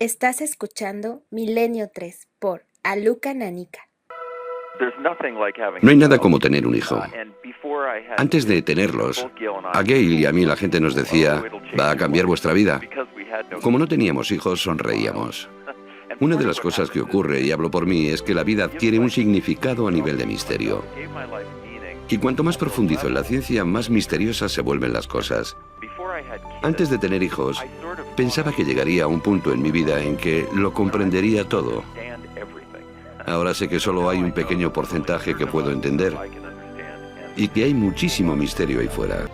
Estás escuchando Milenio 3 por Aluka Nanika. No hay nada como tener un hijo. Antes de tenerlos, a Gail y a mí la gente nos decía, va a cambiar vuestra vida. Como no teníamos hijos, sonreíamos. Una de las cosas que ocurre, y hablo por mí, es que la vida adquiere un significado a nivel de misterio. Y cuanto más profundizo en la ciencia, más misteriosas se vuelven las cosas. Antes de tener hijos, pensaba que llegaría a un punto en mi vida en que lo comprendería todo. Ahora sé que solo hay un pequeño porcentaje que puedo entender y que hay muchísimo misterio ahí fuera.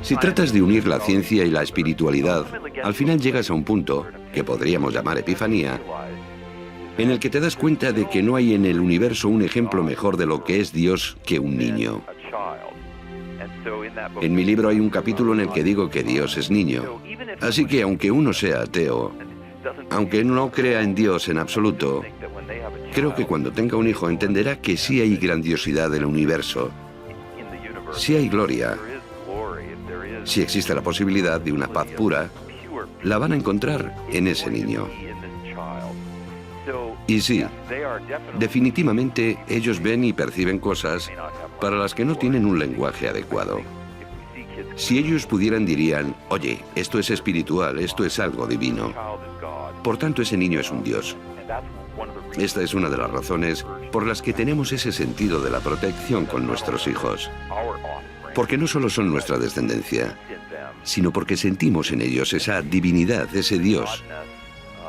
Si tratas de unir la ciencia y la espiritualidad, al final llegas a un punto, que podríamos llamar epifanía, en el que te das cuenta de que no hay en el universo un ejemplo mejor de lo que es Dios que un niño. En mi libro hay un capítulo en el que digo que Dios es niño. Así que aunque uno sea ateo, aunque no crea en Dios en absoluto, creo que cuando tenga un hijo entenderá que sí hay grandiosidad en el universo, sí hay gloria, si existe la posibilidad de una paz pura, la van a encontrar en ese niño. Y sí, definitivamente ellos ven y perciben cosas para las que no tienen un lenguaje adecuado. Si ellos pudieran dirían, oye, esto es espiritual, esto es algo divino. Por tanto, ese niño es un Dios. Esta es una de las razones por las que tenemos ese sentido de la protección con nuestros hijos. Porque no solo son nuestra descendencia, sino porque sentimos en ellos esa divinidad, ese Dios,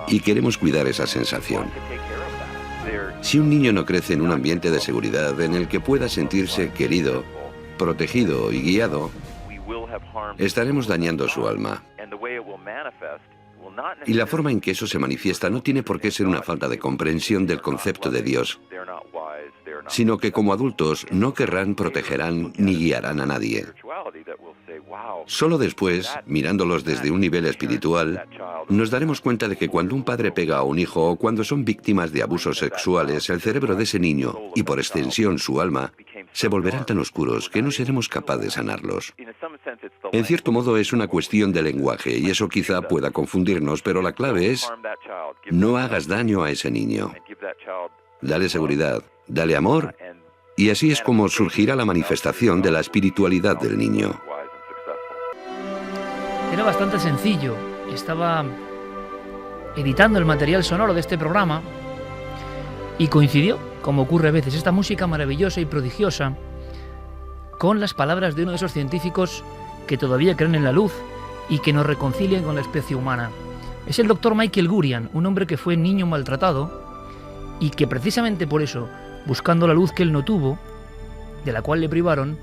y queremos cuidar esa sensación. Si un niño no crece en un ambiente de seguridad en el que pueda sentirse querido, protegido y guiado, estaremos dañando su alma. Y la forma en que eso se manifiesta no tiene por qué ser una falta de comprensión del concepto de Dios, sino que como adultos no querrán, protegerán ni guiarán a nadie. Solo después, mirándolos desde un nivel espiritual, nos daremos cuenta de que cuando un padre pega a un hijo o cuando son víctimas de abusos sexuales, el cerebro de ese niño, y por extensión su alma, se volverán tan oscuros que no seremos capaces de sanarlos. En cierto modo es una cuestión de lenguaje y eso quizá pueda confundirnos, pero la clave es no hagas daño a ese niño. Dale seguridad, dale amor, y así es como surgirá la manifestación de la espiritualidad del niño. Era bastante sencillo. Estaba editando el material sonoro de este programa y coincidió, como ocurre a veces, esta música maravillosa y prodigiosa con las palabras de uno de esos científicos que todavía creen en la luz y que nos reconcilian con la especie humana. Es el doctor Michael Gurian, un hombre que fue niño maltratado y que precisamente por eso, buscando la luz que él no tuvo, de la cual le privaron,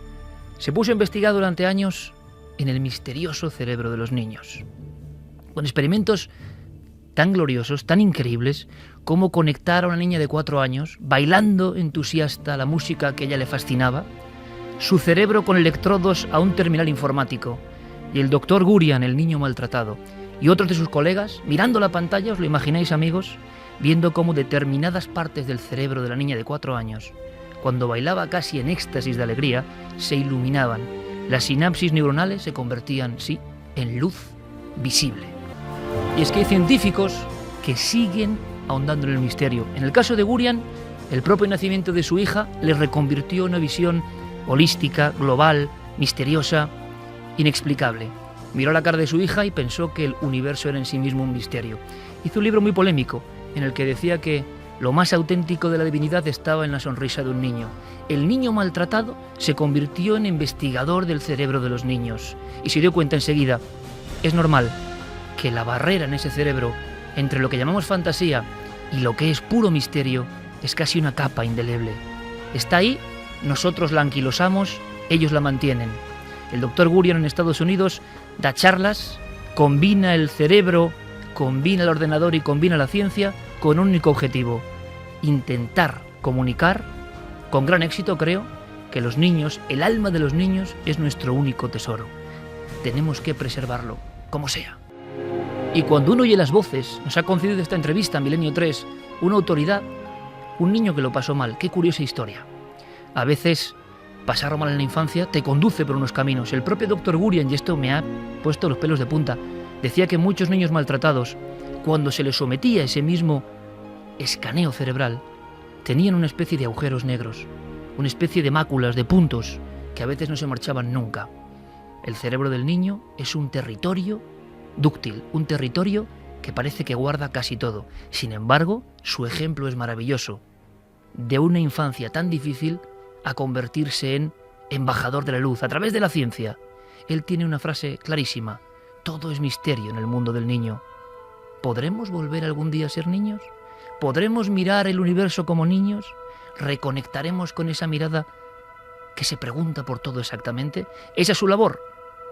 se puso a investigar durante años en el misterioso cerebro de los niños, con experimentos tan gloriosos, tan increíbles, como conectar a una niña de 4 años, bailando entusiasta la música que a ella le fascinaba, su cerebro con electrodos a un terminal informático, y el doctor Gurian, el niño maltratado, y otros de sus colegas, mirando la pantalla, ¿os lo imagináis, amigos?, viendo cómo determinadas partes del cerebro de la niña de 4 años, cuando bailaba casi en éxtasis de alegría, se iluminaban. Las sinapsis neuronales se convertían, sí, en luz visible. Y es que hay científicos que siguen ahondando en el misterio. En el caso de Gurian, el propio nacimiento de su hija le reconvirtió en una visión holística, global, misteriosa, inexplicable. Miró la cara de su hija y pensó que el universo era en sí mismo un misterio. Hizo un libro muy polémico en el que decía que lo más auténtico de la divinidad estaba en la sonrisa de un niño. El niño maltratado se convirtió en investigador del cerebro de los niños y se dio cuenta enseguida, es normal que la barrera en ese cerebro entre lo que llamamos fantasía y lo que es puro misterio es casi una capa indeleble. Está ahí, nosotros la anquilosamos, ellos la mantienen. El doctor Gurian en Estados Unidos da charlas, combina el cerebro, combina el ordenador y combina la ciencia con un único objetivo: intentar comunicar, con gran éxito creo, que los niños, el alma de los niños es nuestro único tesoro. Tenemos que preservarlo, como sea. Y cuando uno oye las voces, nos ha concedido esta entrevista en Milenio 3, una autoridad, un niño que lo pasó mal. Qué curiosa historia. A veces pasarlo mal en la infancia te conduce por unos caminos. El propio doctor Gurian, y esto me ha puesto los pelos de punta, Decía que muchos niños maltratados, cuando se les sometía ese mismo escaneo cerebral, tenían una especie de agujeros negros, una especie de máculas, de puntos, que a veces no se marchaban nunca. El cerebro del niño es un territorio dúctil, un territorio que parece que guarda casi todo. Sin embargo, su ejemplo es maravilloso. De una infancia tan difícil a convertirse en embajador de la luz a través de la ciencia. Él tiene una frase clarísima: todo es misterio en el mundo del niño. ¿Podremos volver algún día a ser niños? ¿Podremos mirar el universo como niños? ¿Reconectaremos con esa mirada que se pregunta por todo exactamente? Esa es su labor.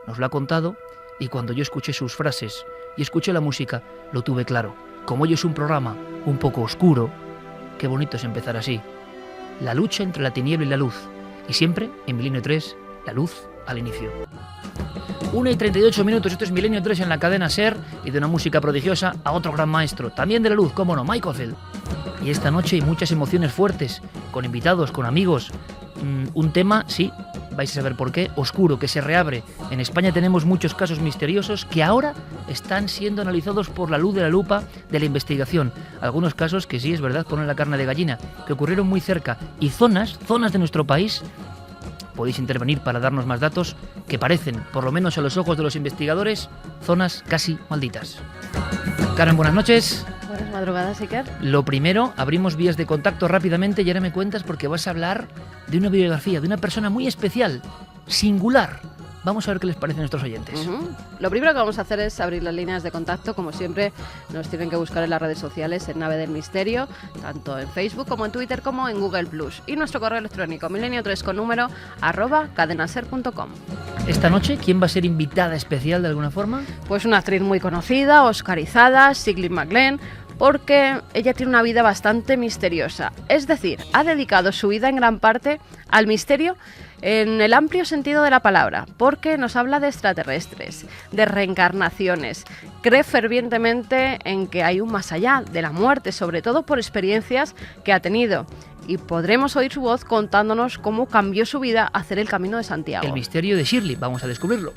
Nos lo ha contado, y cuando yo escuché sus frases y escuché la música, lo tuve claro. Como hoy es un programa un poco oscuro, qué bonito es empezar así. La lucha entre la tiniebla y la luz. Y siempre, en Milenio 3, la luz al inicio. 1:38, esto es Milenio 3 en la cadena SER, y de una música prodigiosa a otro gran maestro, también de la luz, cómo no, Mike Oldfield. Y esta noche hay muchas emociones fuertes, con invitados, con amigos. Un tema, sí, vais a saber por qué, oscuro, que se reabre. En España tenemos muchos casos misteriosos que ahora están siendo analizados por la luz de la lupa de la investigación. Algunos casos que sí, es verdad, ponen la carne de gallina, que ocurrieron muy cerca. Y zonas de nuestro país, podéis intervenir para darnos más datos, que parecen, por lo menos a los ojos de los investigadores, zonas casi malditas. Karen, buenas noches. Buenas madrugadas, Iker. Lo primero, abrimos vías de contacto rápidamente y ahora me cuentas porque vas a hablar de una biografía, de una persona muy especial, singular. Vamos a ver qué les parece a nuestros oyentes. Lo primero que vamos a hacer es abrir las líneas de contacto. Como siempre, nos tienen que buscar en las redes sociales en Nave del Misterio, tanto en Facebook como en Twitter como en Google+. Y nuestro correo electrónico, milenio3@cadenaser.com. Esta noche, ¿quién va a ser invitada especial de alguna forma? Pues una actriz muy conocida, oscarizada, Shirley MacLaine, porque ella tiene una vida bastante misteriosa. Es decir, ha dedicado su vida en gran parte al misterio en el amplio sentido de la palabra, porque nos habla de extraterrestres, de reencarnaciones. Cree fervientemente en que hay un más allá de la muerte, sobre todo por experiencias que ha tenido. Y podremos oír su voz contándonos cómo cambió su vida hacer el Camino de Santiago. El misterio de Shirley, vamos a descubrirlo.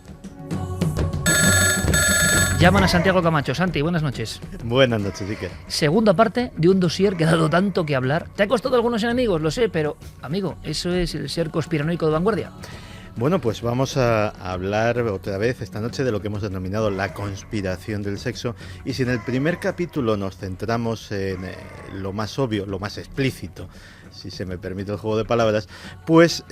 Llaman a Santiago Camacho. Santi, buenas noches. Buenas noches, Iker. Segunda parte de un dossier que ha dado tanto que hablar. Te ha costado algunos enemigos, lo sé, pero, amigo, eso es el ser conspiranoico de vanguardia. Bueno, pues vamos a hablar otra vez esta noche de lo que hemos denominado la conspiración del sexo. Y si en el primer capítulo nos centramos en lo más obvio, lo más explícito, si se me permite el juego de palabras, pues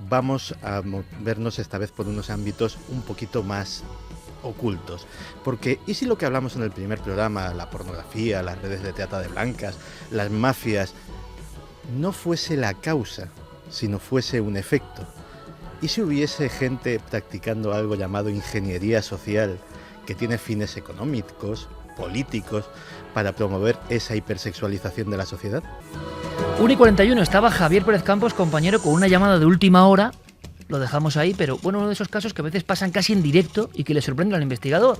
vamos a movernos esta vez por unos ámbitos un poquito más ocultos. Porque, ¿y si lo que hablamos en el primer programa, la pornografía, las redes de trata de blancas, las mafias, no fuese la causa, sino fuese un efecto? ¿Y si hubiese gente practicando algo llamado ingeniería social, que tiene fines económicos, políticos, para promover esa hipersexualización de la sociedad? 1:41, estaba Javier Pérez Campos, compañero, con una llamada de última hora. Lo dejamos ahí, pero bueno, uno de esos casos que a veces pasan casi en directo y que le sorprende al investigador.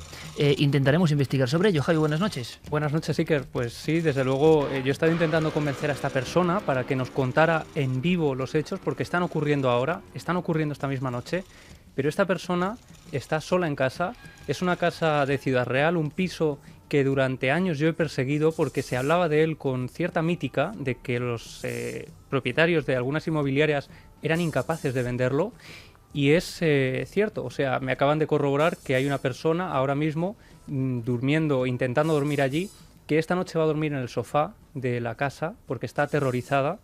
Intentaremos investigar sobre ello. Javi, buenas noches. Buenas noches, Iker. Pues sí, desde luego, yo he estado intentando convencer a esta persona para que nos contara en vivo los hechos, porque están ocurriendo ahora, están ocurriendo esta misma noche, pero esta persona está sola en casa. Es una casa de Ciudad Real, un piso que durante años yo he perseguido porque se hablaba de él con cierta mítica, de que los propietarios de algunas inmobiliarias eran incapaces de venderlo, y es cierto. O sea, me acaban de corroborar que hay una persona ahora mismo durmiendo, intentando dormir allí, que esta noche va a dormir en el sofá de la casa porque está aterrorizada.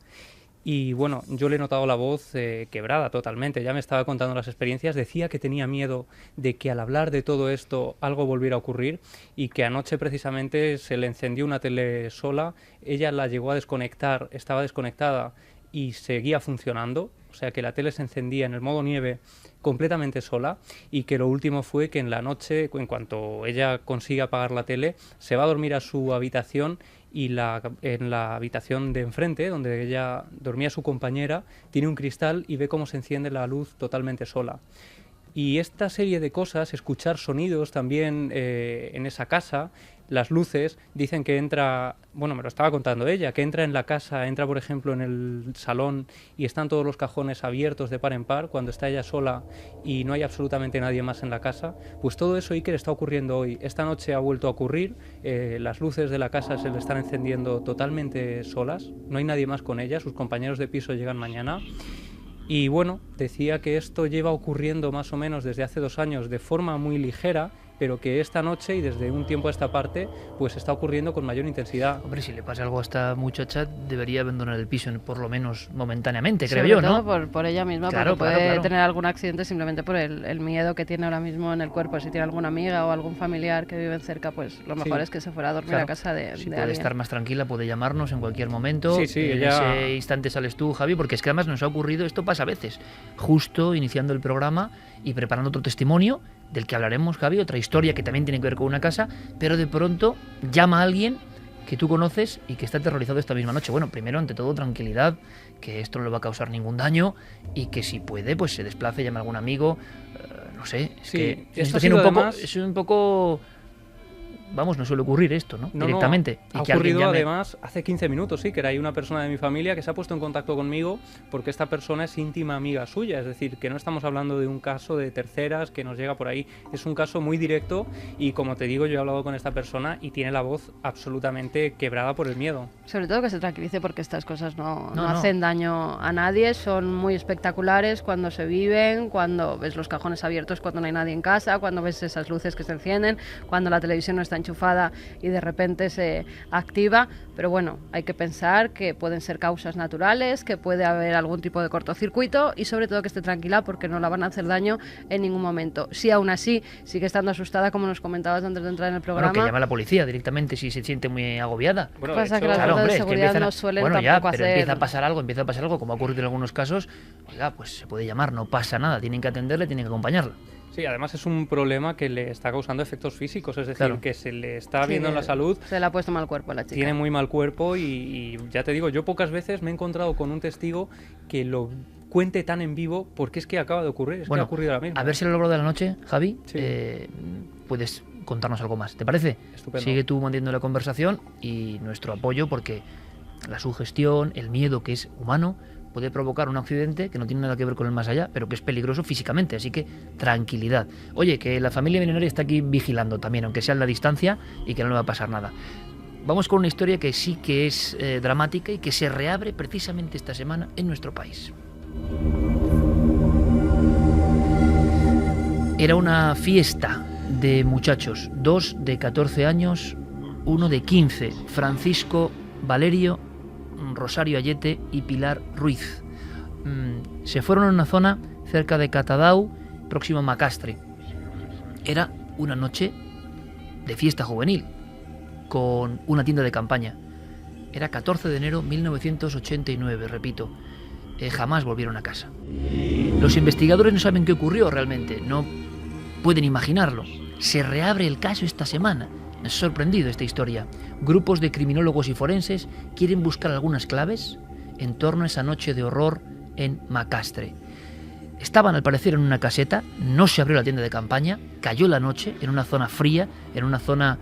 Y bueno, yo le he notado la voz quebrada totalmente. Ya me estaba contando las experiencias. Decía que tenía miedo de que al hablar de todo esto algo volviera a ocurrir, y que anoche precisamente se le encendió una tele sola. Ella la llegó a desconectar, estaba desconectada y seguía funcionando. O sea que la tele se encendía en el modo nieve completamente sola, y que lo último fue que en la noche, en cuanto ella consiga apagar la tele, se va a dormir a su habitación, y en la habitación de enfrente, donde ella dormía su compañera, tiene un cristal y ve cómo se enciende la luz totalmente sola. Y esta serie de cosas, escuchar sonidos también en esa casa, las luces, dicen que entra, bueno, me lo estaba contando ella, que entra en la casa, entra por ejemplo en el salón y están todos los cajones abiertos de par en par cuando está ella sola y no hay absolutamente nadie más en la casa. Pues todo eso, Iker, está ocurriendo hoy. Esta noche ha vuelto a ocurrir, las luces de la casa se le están encendiendo totalmente solas, no hay nadie más con ella, sus compañeros de piso llegan mañana. Y bueno, decía que esto lleva ocurriendo más o menos desde hace 2 años de forma muy ligera, pero que esta noche y desde un tiempo a esta parte pues está ocurriendo con mayor intensidad. Hombre, si le pasa algo a esta muchacha, debería abandonar el piso, por lo menos momentáneamente, creo yo, ¿no? Sobre todo por ella misma, claro, porque puede claro. tener algún accidente simplemente por el miedo que tiene ahora mismo en el cuerpo. Si tiene alguna amiga o algún familiar que vive cerca, pues lo mejor es que se fuera a dormir a casa de puede alguien. estar más tranquila, puede llamarnos en cualquier momento. Sí, en ella... ese instante sales tú, Javi, porque es que además nos ha ocurrido, esto pasa a veces, justo iniciando el programa y preparando otro testimonio, del que hablaremos, Javi, otra historia que también tiene que ver con una casa, pero de pronto llama a alguien que tú conoces y que está aterrorizado esta misma noche. Bueno, primero, ante todo, tranquilidad, que esto no le va a causar ningún daño y que si puede, pues se desplace, llame a algún amigo, no sé, es que es un poco... Vamos, no suele ocurrir esto, ¿no? Directamente. Ha ocurrido además hace 15 minutos, sí, que hay una persona de mi familia que se ha puesto en contacto conmigo porque esta persona es íntima amiga suya, es decir, que no estamos hablando de un caso de terceras que nos llega por ahí, es un caso muy directo y como te digo, yo he hablado con esta persona y tiene la voz absolutamente quebrada por el miedo. Sobre todo que se tranquilice porque estas cosas no hacen daño a nadie, son muy espectaculares cuando se viven, cuando ves los cajones abiertos cuando no hay nadie en casa, cuando ves esas luces que se encienden, cuando la televisión no está enchufada y de repente se activa, pero bueno, hay que pensar que pueden ser causas naturales, que puede haber algún tipo de cortocircuito y sobre todo que esté tranquila porque no la van a hacer daño en ningún momento. Si aún así sigue estando asustada, como nos comentabas antes de entrar en el programa... Bueno, que llame a la policía directamente si se siente muy agobiada. Bueno, pasa que las fuerzas de seguridad no suelen tampoco hacer... Pero empieza a pasar algo, como ha ocurrido en algunos casos, oiga, pues se puede llamar, no pasa nada, tienen que atenderle, tienen que acompañarla. Sí, además es un problema que le está causando efectos físicos, es decir, que se le está viendo en la salud. Se le ha puesto mal cuerpo a la chica. Tiene muy mal cuerpo y ya te digo, yo pocas veces me he encontrado con un testigo que lo cuente tan en vivo porque es que acaba de ocurrir, que ha ocurrido ahora mismo. A ver si a lo largo de la noche, Javi, sí. Puedes contarnos algo más, ¿te parece? Estupendo. Sigue tú manteniendo la conversación y nuestro apoyo porque la sugestión, el miedo que es humano, puede provocar un accidente que no tiene nada que ver con el más allá, pero que es peligroso físicamente, así que tranquilidad. Oye, que la familia milenaria está aquí vigilando también, aunque sea en la distancia y que no le va a pasar nada. Vamos con una historia que sí que es dramática y que se reabre precisamente esta semana en nuestro país. Era una fiesta de muchachos, 2 de 14 años, 1 de 15, Francisco Valerio, Rosario Ayete y Pilar Ruiz. Se fueron a una zona cerca de Catadau, próximo a Macastre. Era una noche de fiesta juvenil, con una tienda de campaña. Era 14 de enero de 1989, repito. Jamás volvieron a casa. Los investigadores no saben qué ocurrió realmente, no pueden imaginarlo. Se reabre el caso esta semana. Me ha sorprendido esta historia. Grupos de criminólogos y forenses quieren buscar algunas claves en torno a esa noche de horror en Macastre. Estaban al parecer en una caseta, no se abrió la tienda de campaña, cayó la noche en una zona fría, en una zona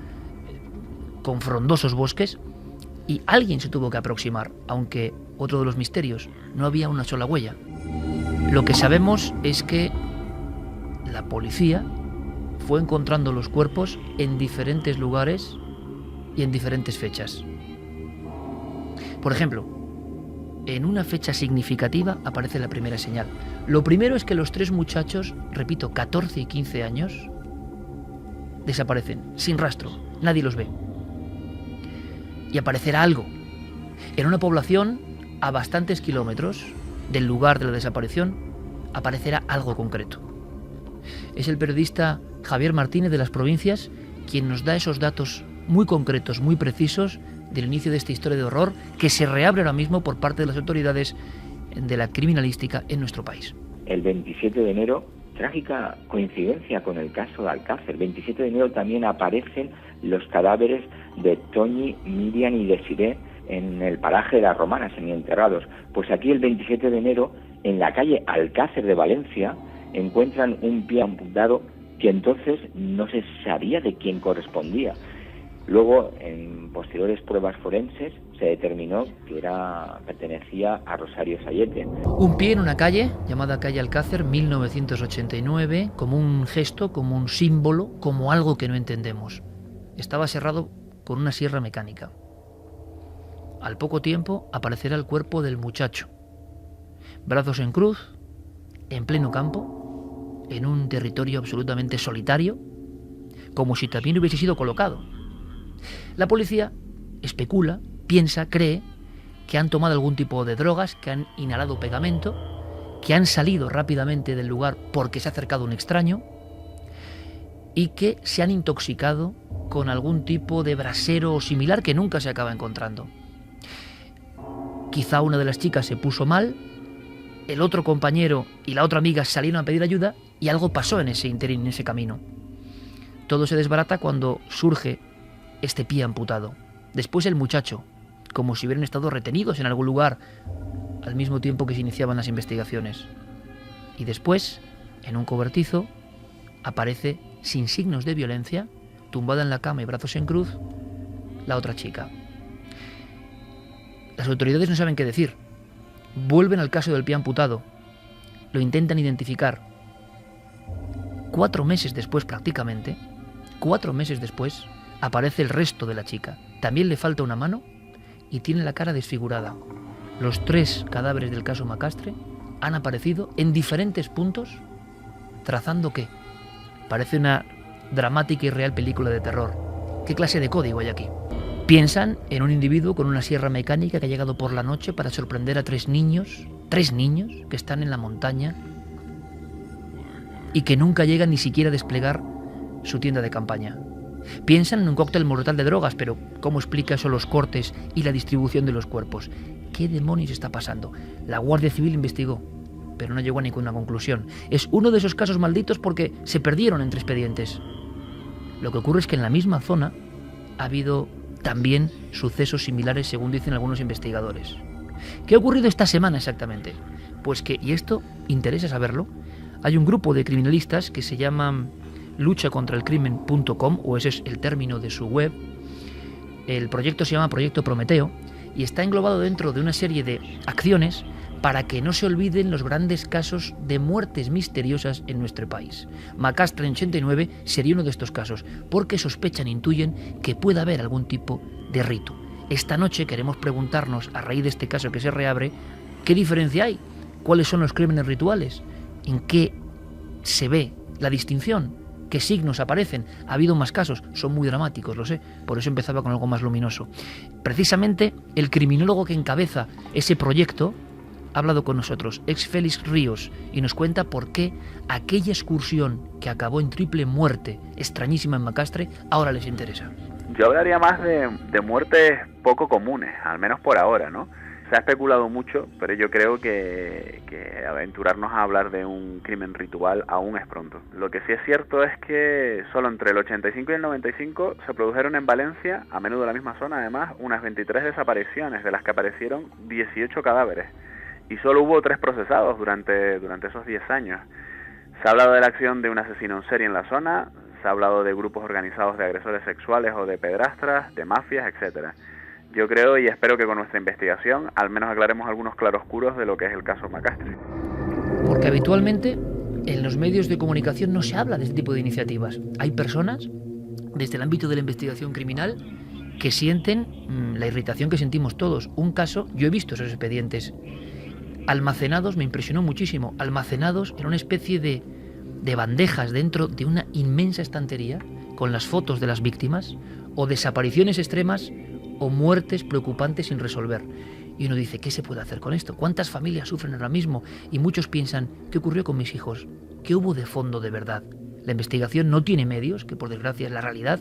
con frondosos bosques, y alguien se tuvo que aproximar, aunque otro de los misterios, no había una sola huella. Lo que sabemos es que la policía fue encontrando los cuerpos en diferentes lugares y en diferentes fechas. Por ejemplo, en una fecha significativa aparece la primera señal. Lo primero es que los 3 muchachos, repito, 14 y 15 años, desaparecen, sin rastro, nadie los ve. Y aparecerá algo. En una población a bastantes kilómetros del lugar de la desaparición, aparecerá algo concreto. Es el periodista Javier Martínez de Las Provincias quien nos da esos datos muy concretos, muy precisos del inicio de esta historia de horror que se reabre ahora mismo por parte de las autoridades de la criminalística en nuestro país. El 27 de enero, trágica coincidencia con el caso de Alcácer, el 27 de enero también aparecen los cadáveres de Toñi, Miriam y Desiré en el paraje de las Romanas, semienterrados. Pues aquí el 27 de enero, en la calle Alcácer de Valencia, encuentran un pie amputado que entonces no se sabía de quién correspondía. Luego, en posteriores pruebas forenses, se determinó que pertenecía a Rosario Sayete. Un pie en una calle, llamada calle Alcácer, 1989, como un gesto, como un símbolo, como algo que no entendemos. Estaba cerrado con una sierra mecánica. Al poco tiempo aparecerá el cuerpo del muchacho. Brazos en cruz, en pleno campo, en un territorio absolutamente solitario, como si también hubiese sido colocado. La policía especula, piensa, cree que han tomado algún tipo de drogas, que han inhalado pegamento, que han salido rápidamente del lugar porque se ha acercado un extraño y que se han intoxicado con algún tipo de brasero o similar que nunca se acaba encontrando. Quizá una de las chicas se puso mal, el otro compañero y la otra amiga salieron a pedir ayuda y algo pasó en ese interín, en ese camino. Todo se desbarata cuando surge este pie amputado. Después el muchacho, como si hubieran estado retenidos en algún lugar al mismo tiempo que se iniciaban las investigaciones. Y después, en un cobertizo, aparece, sin signos de violencia, tumbada en la cama y brazos en cruz, la otra chica. Las autoridades no saben qué decir. Vuelven al caso del pie amputado. Lo intentan identificar. 4 meses después, prácticamente, 4 meses después, aparece el resto de la chica. También le falta una mano y tiene la cara desfigurada. Los 3 cadáveres del caso Macastre han aparecido en diferentes puntos, trazando ¿qué? Parece una dramática y real película de terror. ¿Qué clase de código hay aquí? Piensan en un individuo con una sierra mecánica que ha llegado por la noche para sorprender a 3 niños que están en la montaña y que nunca llegan ni siquiera a desplegar su tienda de campaña. Piensan en un cóctel mortal de drogas, pero ¿cómo explica eso los cortes y la distribución de los cuerpos? ¿Qué demonios está pasando? La Guardia Civil investigó, pero no llegó a ninguna conclusión. Es uno de esos casos malditos porque se perdieron entre expedientes. Lo que ocurre es que en la misma zona ha habido también sucesos similares, según dicen algunos investigadores. ¿Qué ha ocurrido esta semana exactamente? Pues que, y esto interesa saberlo, hay un grupo de criminalistas que se llama luchacontraelcrimen.com, o ese es el término de su web. El proyecto se llama Proyecto Prometeo y está englobado dentro de una serie de acciones para que no se olviden los grandes casos de muertes misteriosas en nuestro país. Macastre en 89 sería uno de estos casos, porque sospechan, intuyen que puede haber algún tipo de rito. Esta noche queremos preguntarnos, a raíz de este caso que se reabre, ¿qué diferencia hay? ¿Cuáles son los crímenes rituales? ¿En qué se ve la distinción? ¿Qué signos aparecen? Ha habido más casos, son muy dramáticos, lo sé, por eso empezaba con algo más luminoso. Precisamente el criminólogo que encabeza ese proyecto ha hablado con nosotros, ex Félix Ríos, y nos cuenta por qué aquella excursión que acabó en triple muerte extrañísima en Macastre ahora les interesa. Yo hablaría más de muertes poco comunes, al menos por ahora, ¿no? Se ha especulado mucho, pero yo creo que aventurarnos a hablar de un crimen ritual aún es pronto. Lo que sí es cierto es que solo entre el 85 y el 95 se produjeron en Valencia, a menudo en la misma zona además, unas 23 desapariciones, de las que aparecieron 18 cadáveres. Y solo hubo 3 procesados durante esos 10 años. Se ha hablado de la acción de un asesino en serie en la zona, se ha hablado de grupos organizados de agresores sexuales o de pedrastras, de mafias, etcétera. Yo creo y espero que con nuestra investigación al menos aclaremos algunos claroscuros de lo que es el caso Macastre. Porque habitualmente en los medios de comunicación no se habla de este tipo de iniciativas. Hay personas, desde el ámbito de la investigación criminal, que sienten la irritación que sentimos todos. Un caso, yo he visto esos expedientes almacenados, me impresionó muchísimo, almacenados en una especie de bandejas dentro de una inmensa estantería con las fotos de las víctimas o desapariciones extremas o muertes preocupantes sin resolver. Y uno dice, ¿qué se puede hacer con esto? ¿Cuántas familias sufren ahora mismo? Y muchos piensan, ¿qué ocurrió con mis hijos? ¿Qué hubo de fondo de verdad? La investigación no tiene medios, que por desgracia es la realidad,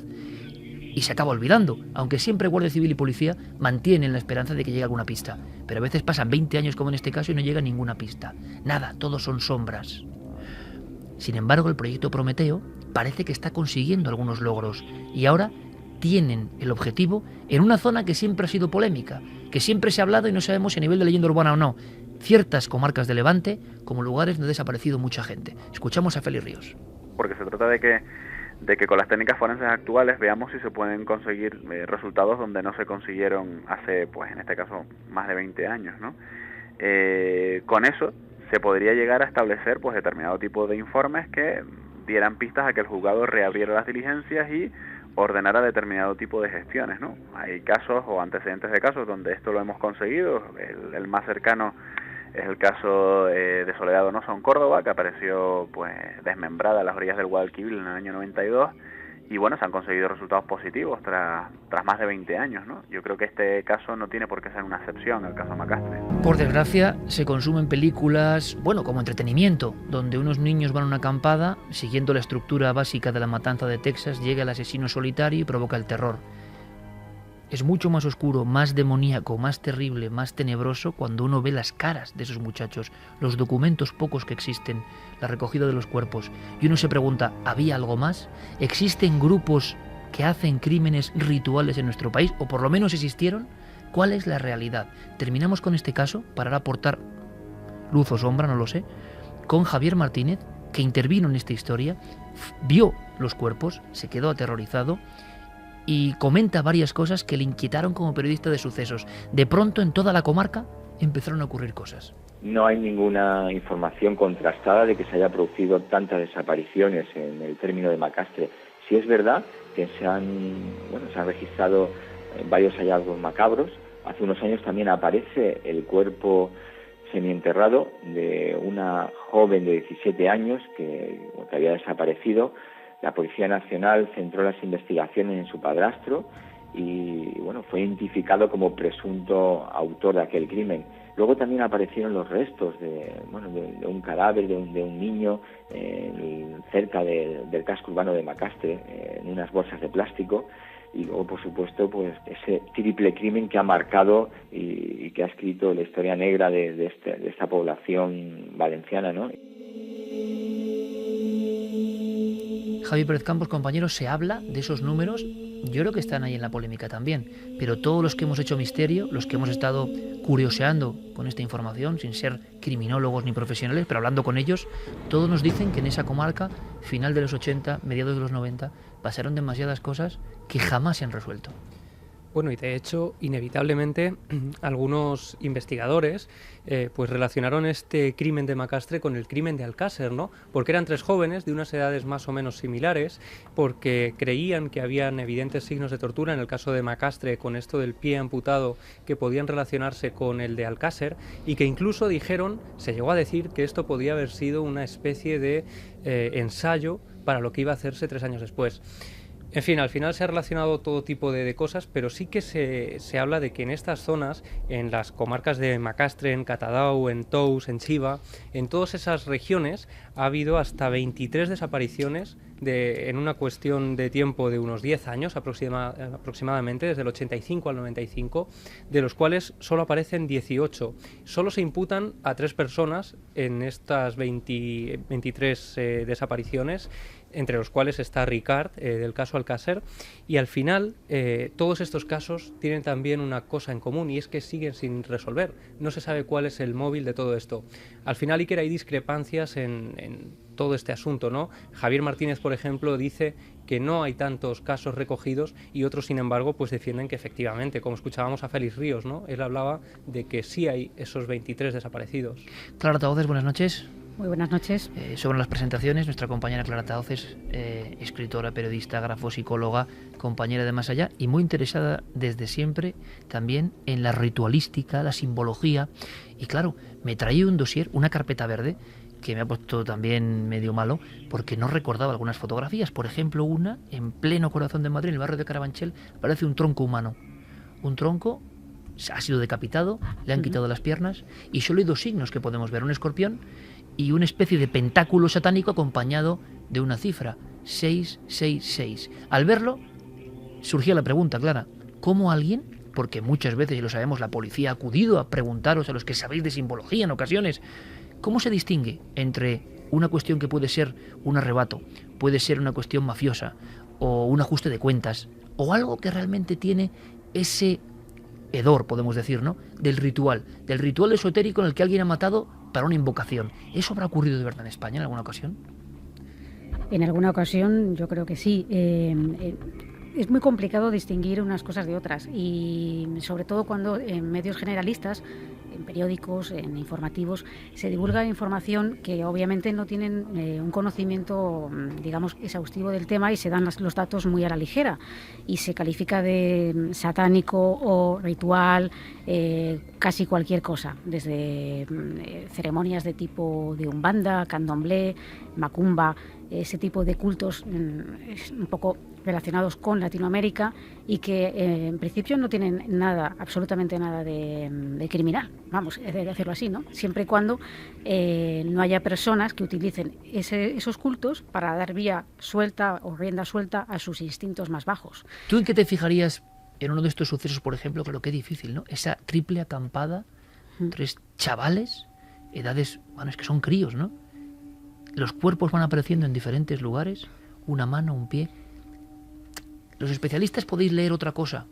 y se acaba olvidando, aunque siempre Guardia Civil y Policía mantienen la esperanza de que llegue alguna pista. Pero a veces pasan 20 años como en este caso y no llega ninguna pista. Nada, todo son sombras. Sin embargo, el proyecto Prometeo parece que está consiguiendo algunos logros y ahora tienen el objetivo en una zona que siempre ha sido polémica, que siempre se ha hablado y no sabemos si a nivel de leyenda urbana o no. Ciertas comarcas de Levante como lugares donde ha desaparecido mucha gente. Escuchamos a Félix Ríos. Porque se trata de que de que con las técnicas forenses actuales veamos si se pueden conseguir resultados donde no se consiguieron hace, pues en este caso, más de 20 años, ¿no? Con eso se podría llegar a establecer pues determinado tipo de informes que dieran pistas a que el juzgado reabriera las diligencias y ordenara determinado tipo de gestiones, ¿no? Hay casos o antecedentes de casos donde esto lo hemos conseguido. El más cercano es el caso de Soledad Donoso en Córdoba, que apareció pues desmembrada a las orillas del Guadalquivir en el año 92, y bueno, se han conseguido resultados positivos tras más de 20 años, ¿no? Yo creo que este caso no tiene por qué ser una excepción, el caso Macastre. Por desgracia, se consumen películas, bueno, como entretenimiento, donde unos niños van a una acampada, siguiendo la estructura básica de La Matanza de Texas, llega el asesino solitario y provoca el terror. Es mucho más oscuro, más demoníaco, más terrible, más tenebroso cuando uno ve las caras de esos muchachos, los documentos pocos que existen, la recogida de los cuerpos, y uno se pregunta, ¿había algo más? ¿Existen grupos que hacen crímenes rituales en nuestro país? ¿O por lo menos existieron? ¿Cuál es la realidad? Terminamos con este caso, para aportar luz o sombra, no lo sé, con Javier Martínez, que intervino en esta historia, vio los cuerpos, se quedó aterrorizado, y comenta varias cosas que le inquietaron como periodista de sucesos. De pronto, en toda la comarca, empezaron a ocurrir cosas. No hay ninguna información contrastada de que se haya producido tantas desapariciones en el término de Macastre. Sí es verdad que se han registrado varios hallazgos macabros. Hace unos años también aparece el cuerpo semienterrado de una joven de 17 años que había desaparecido. La Policía Nacional centró las investigaciones en su padrastro y fue identificado como presunto autor de aquel crimen. Luego también aparecieron los restos de un cadáver de un niño cerca del casco urbano de Macastre, en unas bolsas de plástico. Y luego, por supuesto, pues ese triple crimen que ha marcado y que ha escrito la historia negra de esta población valenciana, ¿no? Javi Pérez Campos, compañeros, se habla de esos números, yo creo que están ahí en la polémica también, pero todos los que hemos hecho misterio, los que hemos estado curioseando con esta información, sin ser criminólogos ni profesionales, pero hablando con ellos, todos nos dicen que en esa comarca, final de los 80, mediados de los 90, pasaron demasiadas cosas que jamás se han resuelto. Bueno, y de hecho, inevitablemente, algunos investigadores pues relacionaron este crimen de Macastre con el crimen de Alcácer, ¿no? Porque eran tres jóvenes de unas edades más o menos similares, porque creían que habían evidentes signos de tortura, en el caso de Macastre, con esto del pie amputado, que podían relacionarse con el de Alcácer, y que incluso se llegó a decir que esto podía haber sido una especie de ensayo para lo que iba a hacerse 3 años después. En fin, al final se ha relacionado todo tipo de cosas, pero sí que se habla de que en estas zonas, en las comarcas de Macastre, en Catadau, en Tous, en Chiva, en todas esas regiones ha habido hasta 23 desapariciones en una cuestión de tiempo de unos 10 años aproximadamente, desde el 85 al 95, de los cuales solo aparecen 18. Solo se imputan a 3 personas en estas 23 desapariciones, entre los cuales está Ricard, del caso Alcácer, y al final todos estos casos tienen también una cosa en común, y es que siguen sin resolver. No se sabe cuál es el móvil de todo esto. Al final, Iker, hay discrepancias en todo este asunto, ¿no? Javier Martínez, por ejemplo, dice que no hay tantos casos recogidos, y otros, sin embargo, pues defienden que efectivamente, como escuchábamos a Félix Ríos, ¿no? Él hablaba de que sí hay esos 23 desaparecidos. Clara Tahoces, buenas noches. Muy buenas noches. Sobre las presentaciones, nuestra compañera Clara Tahoces, escritora, periodista, grafopsicóloga, compañera de Más Allá, y muy interesada desde siempre también en la ritualística, la simbología. Y claro, me traía un dossier, una carpeta verde, que me ha puesto también medio malo, porque no recordaba algunas fotografías. Por ejemplo, una en pleno corazón de Madrid, en el barrio de Carabanchel, parece un tronco humano. Un tronco ha sido decapitado, le han quitado las piernas, y solo hay 2 signos que podemos ver: un escorpión y una especie de pentáculo satánico acompañado de una cifra, 666. Al verlo, surgía la pregunta, Clara, ¿cómo alguien, porque muchas veces, y lo sabemos, la policía ha acudido a preguntaros a los que sabéis de simbología en ocasiones, ¿cómo se distingue entre una cuestión que puede ser un arrebato, puede ser una cuestión mafiosa, o un ajuste de cuentas, o algo que realmente tiene ese hedor, podemos decir, ¿no?, del ritual esotérico en el que alguien ha matado para una invocación? ¿Eso habrá ocurrido de verdad en España en alguna ocasión? En alguna ocasión yo creo que sí. Es muy complicado distinguir unas cosas de otras y sobre todo cuando en medios generalistas, en periódicos, en informativos, se divulga información que obviamente no tienen un conocimiento, digamos, exhaustivo del tema y se dan los datos muy a la ligera y se califica de satánico o ritual casi cualquier cosa, desde ceremonias de tipo de umbanda, candomblé, macumba, ese tipo de cultos un poco relacionados con Latinoamérica y que en principio no tienen nada, absolutamente nada de criminal, vamos, de decirlo así, ¿no? Siempre y cuando no haya personas que utilicen esos cultos para dar vía suelta o rienda suelta a sus instintos más bajos. ¿Tú en qué te fijarías en uno de estos sucesos, por ejemplo? Creo que es difícil, ¿no? Esa triple acampada, 3 chavales, edades, bueno, es que son críos, ¿no? Los cuerpos van apareciendo en diferentes lugares, una mano, un pie. Los especialistas podéis leer otra cosa,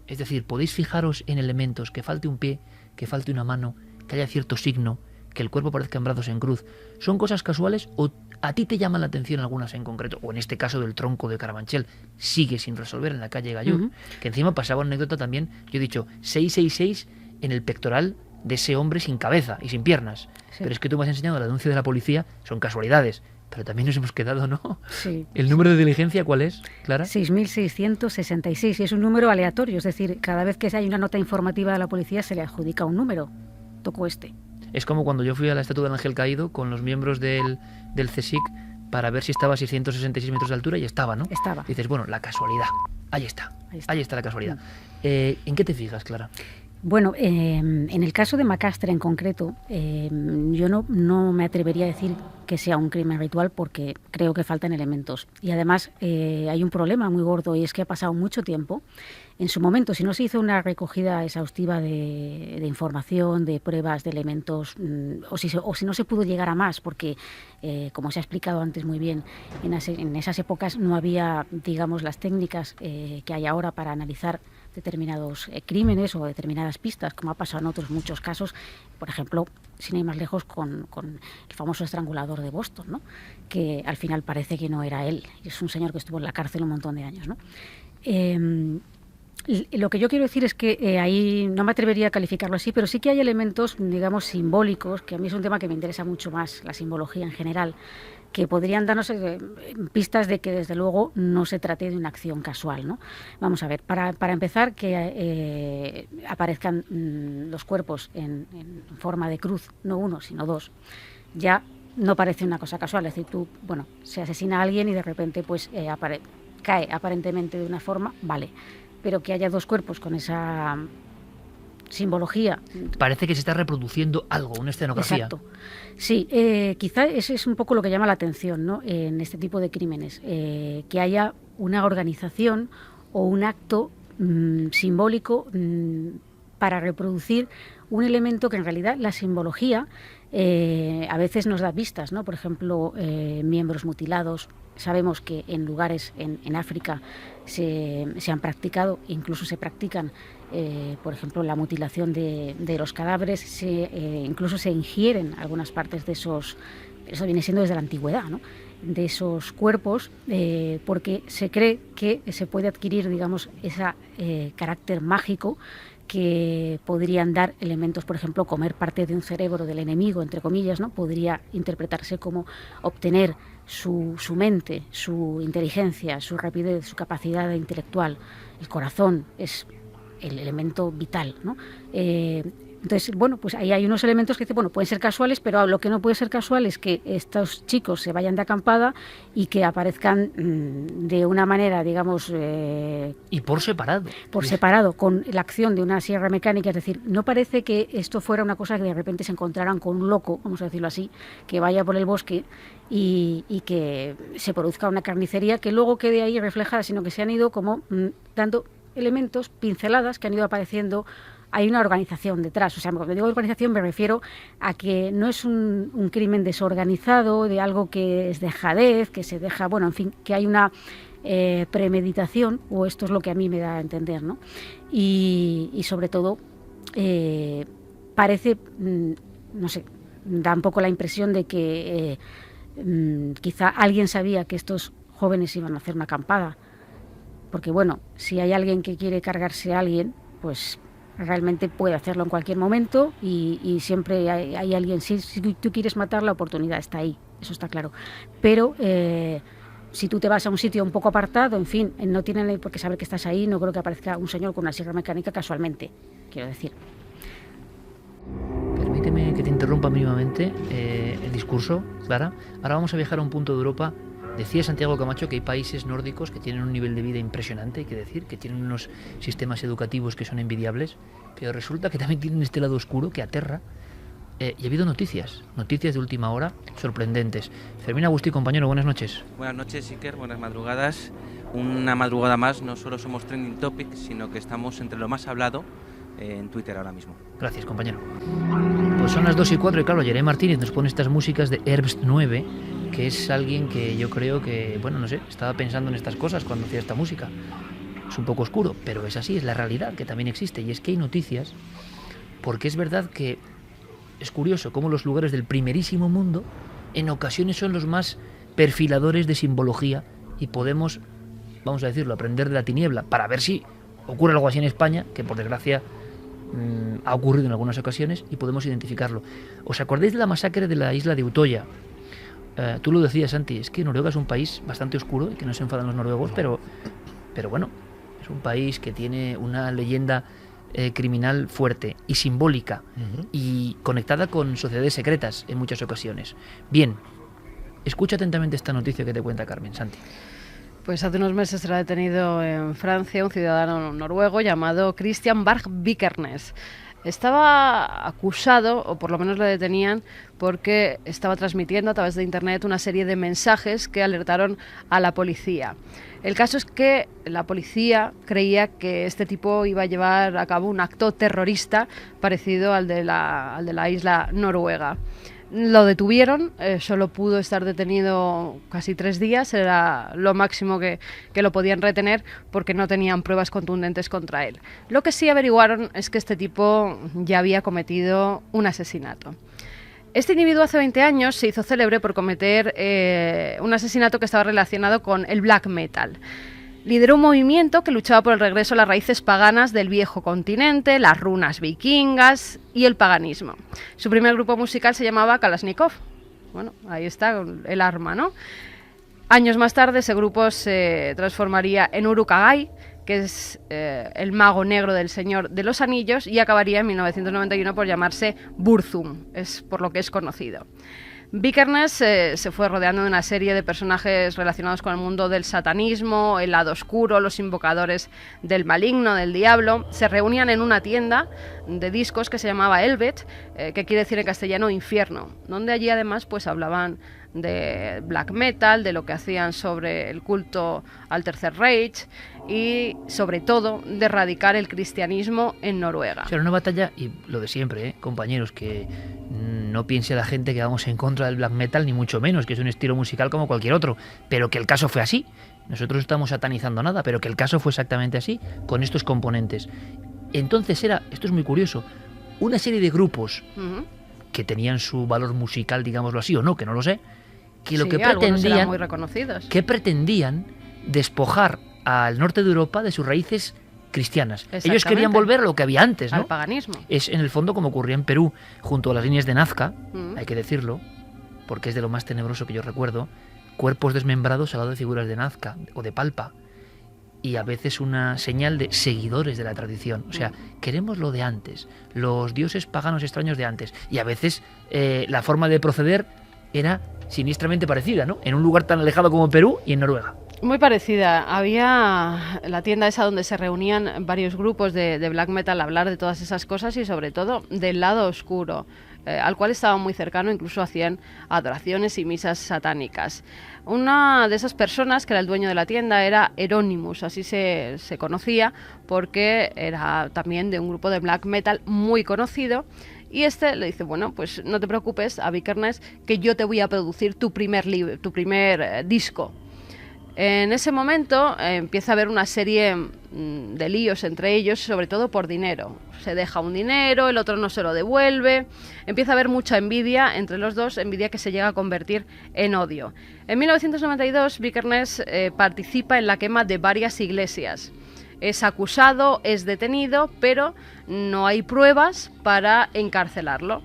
es decir, podéis fijaros en elementos, que falte un pie, que falte una mano, que haya cierto signo, que el cuerpo aparezca en brazos en cruz. ¿Son cosas casuales o a ti te llaman la atención algunas en concreto? O en este caso del tronco de Carabanchel, sigue sin resolver en la calle Gallur, que encima pasaba una anécdota también, yo he dicho, 666 en el pectoral de ese hombre sin cabeza y sin piernas. Sí. Pero es que tú me has enseñado la denuncia de la policía, son casualidades, pero también nos hemos quedado, ¿no? Sí. ¿El número de diligencia cuál es, Clara? 6.666, y es un número aleatorio, es decir, cada vez que hay una nota informativa de la policía se le adjudica un número. Tocó este. Es como cuando yo fui a la estatua del Ángel Caído con los miembros del CSIC para ver si estaba a 666 metros de altura y estaba, ¿no? Estaba. Y dices, bueno, la casualidad. Ahí está la casualidad. ¿En qué te fijas, Clara? Bueno, en el caso de Macastre en concreto, yo no me atrevería a decir que sea un crimen ritual porque creo que faltan elementos. Y además hay un problema muy gordo y es que ha pasado mucho tiempo. En su momento, si no se hizo una recogida exhaustiva de información, de pruebas, de elementos, o si no se pudo llegar a más, porque, como se ha explicado antes muy bien, en esas épocas no había, digamos, las técnicas que hay ahora para analizar determinados crímenes o determinadas pistas, como ha pasado en otros muchos casos, por ejemplo, sin ir más lejos, con el famoso estrangulador de Boston, ¿no? Que al final parece que no era él, es un señor que estuvo en la cárcel un montón de años, ¿no? Lo que yo quiero decir es que ahí no me atrevería a calificarlo así, pero sí que hay elementos, digamos, simbólicos, que a mí es un tema que me interesa mucho más, la simbología en general, que podrían darnos pistas de que desde luego no se trate de una acción casual, ¿no? Vamos a ver, para empezar, que aparezcan los cuerpos en forma de cruz, no uno, sino dos, ya no parece una cosa casual. Es decir, se asesina a alguien y de repente pues cae aparentemente de una forma, vale, pero que haya dos cuerpos con esa simbología. Parece que se está reproduciendo algo, una escenografía. Exacto. Sí, quizá ese es un poco lo que llama la atención, ¿no? En este tipo de crímenes, que haya una organización o un acto simbólico para reproducir un elemento que en realidad la simbología a veces nos da pistas, ¿no? Por ejemplo, miembros mutilados. Sabemos que en lugares en África se han practicado, incluso se practican, por ejemplo, la mutilación de los cadáveres, incluso se ingieren algunas partes de esos, eso viene siendo desde la antigüedad, ¿no? De esos cuerpos, porque se cree que se puede adquirir, digamos, ese carácter mágico que podrían dar elementos, por ejemplo, comer parte de un cerebro del enemigo, entre comillas, ¿no? Podría interpretarse como obtener su mente, su inteligencia, su rapidez, su capacidad intelectual. El corazón es el elemento vital, ¿no? Entonces, pues ahí hay unos elementos que pueden ser casuales, pero lo que no puede ser casual es que estos chicos se vayan de acampada y que aparezcan de una manera, digamos... y por separado. Por separado, con la acción de una sierra mecánica. Es decir, no parece que esto fuera una cosa que de repente se encontraran con un loco, vamos a decirlo así, que vaya por el bosque y que se produzca una carnicería que luego quede ahí reflejada, sino que se han ido como dando elementos, pinceladas que han ido apareciendo. Hay una organización detrás. O sea, cuando digo organización me refiero a que no es un crimen desorganizado, de algo que es dejadez, que se deja, en fin, que hay una premeditación, o esto es lo que a mí me da a entender, ¿no? Y sobre todo parece, no sé, da un poco la impresión de que Quizá alguien sabía que estos jóvenes iban a hacer una acampada, porque bueno, si hay alguien que quiere cargarse a alguien, pues realmente puede hacerlo en cualquier momento y siempre hay alguien, si tú quieres matar, la oportunidad está ahí, eso está claro. Pero si tú te vas a un sitio un poco apartado, en fin, no tienen por qué saber que estás ahí, no creo que aparezca un señor con una sierra mecánica casualmente, quiero decir. Permíteme que te interrumpa mínimamente el discurso, Clara. Ahora vamos a viajar a un punto de Europa. Decía Santiago Camacho que hay países nórdicos que tienen un nivel de vida impresionante, hay que decir, que tienen unos sistemas educativos que son envidiables, pero resulta que también tienen este lado oscuro que aterra. Y ha habido noticias de última hora sorprendentes. Fermín Agustí, compañero, buenas noches. Buenas noches, Iker, buenas madrugadas. Una madrugada más, no solo somos trending topic, sino que estamos entre lo más hablado en Twitter ahora mismo. Gracias, compañero. Pues son las 2:04 y claro, Jeremy Martínez nos pone estas músicas de Herbst 9, que es alguien que yo creo que, bueno, no sé, estaba pensando en estas cosas cuando hacía esta música. Es un poco oscuro, pero es así, es la realidad que también existe. Y es que hay noticias, porque es verdad que es curioso cómo los lugares del primerísimo mundo en ocasiones son los más perfiladores de simbología y podemos, vamos a decirlo, aprender de la tiniebla para ver si ocurre algo así en España, que por desgracia ha ocurrido en algunas ocasiones y podemos identificarlo. ¿Os acordáis de la masacre de la isla de Utoya? Tú lo decías, Santi, es que Noruega es un país bastante oscuro y que no se enfadan los noruegos, pero bueno, es un país que tiene una leyenda criminal fuerte y simbólica y conectada con sociedades secretas en muchas ocasiones. Bien, escucha atentamente esta noticia que te cuenta Carmen. Santi. Pues hace unos meses será detenido en Francia un ciudadano noruego llamado Christian Berg Vikernes. Estaba acusado, o por lo menos le detenían, porque estaba transmitiendo a través de internet una serie de mensajes que alertaron a la policía. El caso es que la policía creía que este tipo iba a llevar a cabo un acto terrorista parecido al de la isla noruega. Lo detuvieron, solo pudo estar detenido casi 3 días, era lo máximo que lo podían retener porque no tenían pruebas contundentes contra él. Lo que sí averiguaron es que este tipo ya había cometido un asesinato. Este individuo hace 20 años se hizo célebre por cometer un asesinato que estaba relacionado con el black metal. Lideró un movimiento que luchaba por el regreso a las raíces paganas del viejo continente, las runas vikingas y el paganismo. Su primer grupo musical se llamaba Kalashnikov. Bueno, ahí está el arma, ¿no? Años más tarde ese grupo se transformaría en Uruk-hai, que es el mago negro del Señor de los Anillos, y acabaría en 1991 por llamarse Burzum, es por lo que es conocido. Vikernes se fue rodeando de una serie de personajes relacionados con el mundo del satanismo, el lado oscuro, los invocadores del maligno, del diablo. Se reunían en una tienda de discos que se llamaba Elvet, que quiere decir en castellano infierno, donde allí además pues hablaban de black metal, de lo que hacían sobre el culto al Tercer Reich y sobre todo de erradicar el cristianismo en Noruega. Será una batalla, y lo de siempre, compañeros, que no piense la gente que vamos en contra del black metal, ni mucho menos, que es un estilo musical como cualquier otro, pero que el caso fue así. Nosotros estamos satanizando nada, pero que el caso fue exactamente así, con estos componentes. Entonces esto es muy curioso, una serie de grupos que tenían su valor musical, digámoslo así, o no, que no lo sé, que lo que pretendían, muy reconocidos, que pretendían despojar al norte de Europa de sus raíces cristianas. Ellos querían volver a lo que había antes, ¿no? Al paganismo. Es en el fondo como ocurría en Perú, junto a las líneas de Nazca, hay que decirlo, porque es de lo más tenebroso que yo recuerdo, cuerpos desmembrados al lado de figuras de Nazca o de Palpa, y a veces una señal de seguidores de la tradición. O sea, queremos lo de antes, los dioses paganos extraños de antes, y a veces la forma de proceder era siniestramente parecida, ¿no? En un lugar tan alejado como Perú y en Noruega. Muy parecida. Había la tienda esa donde se reunían varios grupos de black metal a hablar de todas esas cosas y sobre todo del lado oscuro, al cual estaban muy cercanos, incluso hacían adoraciones y misas satánicas. Una de esas personas, que era el dueño de la tienda, era Euronymous, así se conocía, porque era también de un grupo de black metal muy conocido. Y este le dice, bueno, pues no te preocupes, a Vikernes, que yo te voy a producir tu primer disco. En ese momento empieza a haber una serie de líos entre ellos, sobre todo por dinero. Se deja un dinero, el otro no se lo devuelve. Empieza a haber mucha envidia entre los dos, envidia que se llega a convertir en odio. En 1992, Vikernes participa en la quema de varias iglesias. Es acusado, es detenido, pero no hay pruebas para encarcelarlo.